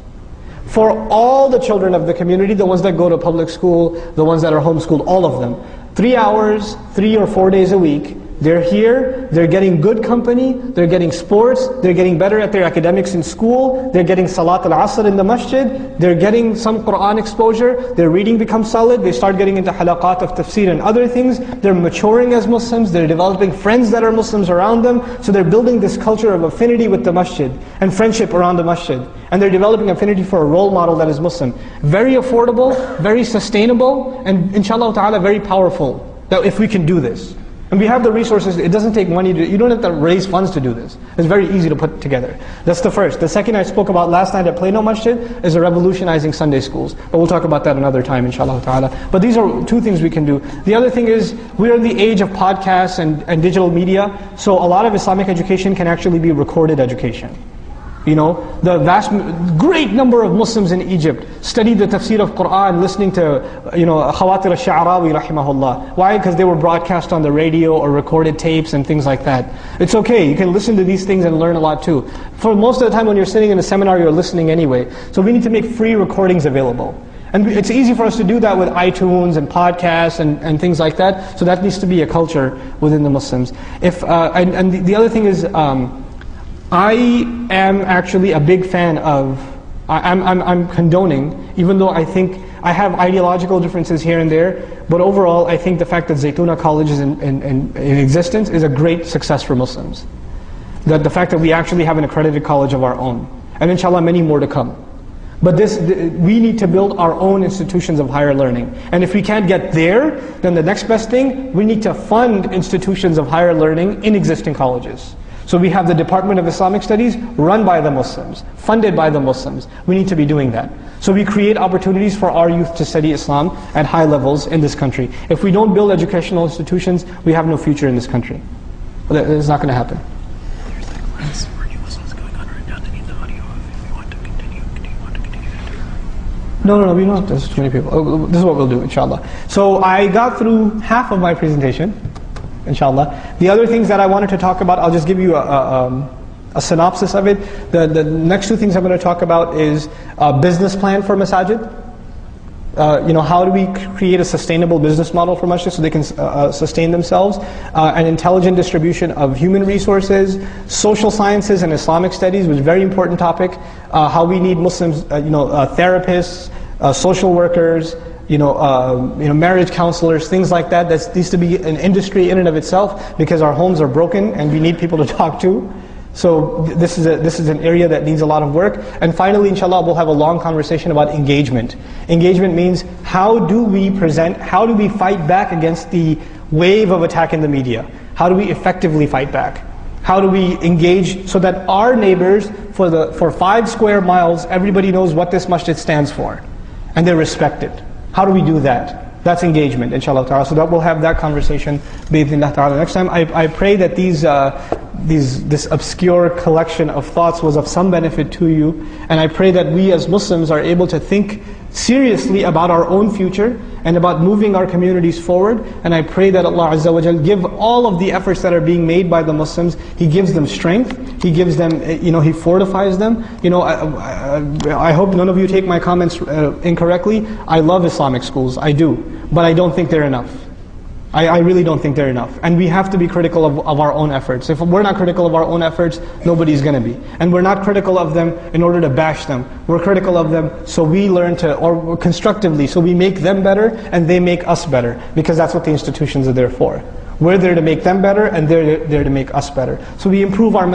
For all the children of the community, the ones that go to public school, the ones that are homeschooled, all of them, 3 hours, 3 or 4 days a week, they're here, they're getting good company, they're getting sports, they're getting better at their academics in school, they're getting Salat al-Asr in the masjid, they're getting some Qur'an exposure, their reading becomes solid, they start getting into halaqat of tafsir and other things, they're maturing as Muslims, they're developing friends that are Muslims around them, so they're building this culture of affinity with the masjid, and friendship around the masjid. And they're developing affinity for a role model that is Muslim. Very affordable, very sustainable, and inshallah ta'ala very powerful, that if we can do this. And we have the resources, it doesn't take money, you don't have to raise funds to do this. It's very easy to put together. That's the first. The second I spoke about last night at Plano Masjid is revolutionizing Sunday schools. But we'll talk about that another time, inshallah ta'ala. But these are two things we can do. The other thing is, we are in the age of podcasts and digital media, so a lot of Islamic education can actually be recorded education. You know, the great number of Muslims in Egypt studied the tafsir of Qur'an listening to, Khawatir al-Sha'arawi rahimahullah. Why? Because they were broadcast on the radio or recorded tapes and things like that. It's okay, you can listen to these things and learn a lot too. For most of the time when you're sitting in a seminar, you're listening anyway. So we need to make free recordings available. And it's easy for us to do that with iTunes and podcasts and things like that. So that needs to be a culture within the Muslims. The other thing is, I am actually a big fan of, I'm condoning, even though I think I have ideological differences here and there, but overall I think the fact that Zaytuna College is in existence is a great success for Muslims. That the fact that we actually have an accredited college of our own, and inshallah many more to come. But we need to build our own institutions of higher learning. And if we can't get there, then the next best thing, we need to fund institutions of higher learning in existing colleges. So we have the Department of Islamic Studies run by the Muslims, funded by the Muslims. We need to be doing that. So we create opportunities for our youth to study Islam at high levels in this country. If we don't build educational institutions, we have no future in this country. It's not going to happen. There's like less radio whistles going on right now. They need the audio if we want to continue. Do you want to continue? No, we don't have to, there's too many people. This is what we'll do, inshallah. So I got through half of my presentation, inshallah. The other things that I wanted to talk about, I'll just give you a synopsis of it. The next two things I'm going to talk about is a business plan for masajid. How do we create a sustainable business model for masjid so they can sustain themselves? An intelligent distribution of human resources, social sciences and Islamic studies, which is a very important topic. How we need Muslims, therapists, social workers, marriage counselors, things like that. That needs to be an industry in and of itself because our homes are broken and we need people to talk to. So this is an area that needs a lot of work. And finally, inshallah, we'll have a long conversation about engagement. Engagement means how do we fight back against the wave of attack in the media? How do we effectively fight back? How do we engage so that our neighbors, for 5 square miles, everybody knows what this masjid stands for, and they're respected? How do we do that? That's engagement, inshallah ta'ala. So that we'll have that conversation bi'idhnillah ta'ala next time. I pray that this obscure collection of thoughts was of some benefit to you, and I pray that we as Muslims are able to think seriously about our own future and about moving our communities forward. And I pray that Allah Azza wa Jal give all of the efforts that are being made by the Muslims, He gives them strength, He gives them, He fortifies them. I hope none of you take my comments incorrectly. I love Islamic schools, I do, but I don't think they're enough. I really don't think they're enough. And we have to be critical of our own efforts. If we're not critical of our own efforts, nobody's going to be. And we're not critical of them in order to bash them. We're critical of them so we learn or constructively, so we make them better and they make us better. Because that's what the institutions are there for. We're there to make them better and they're there to make us better. So we improve our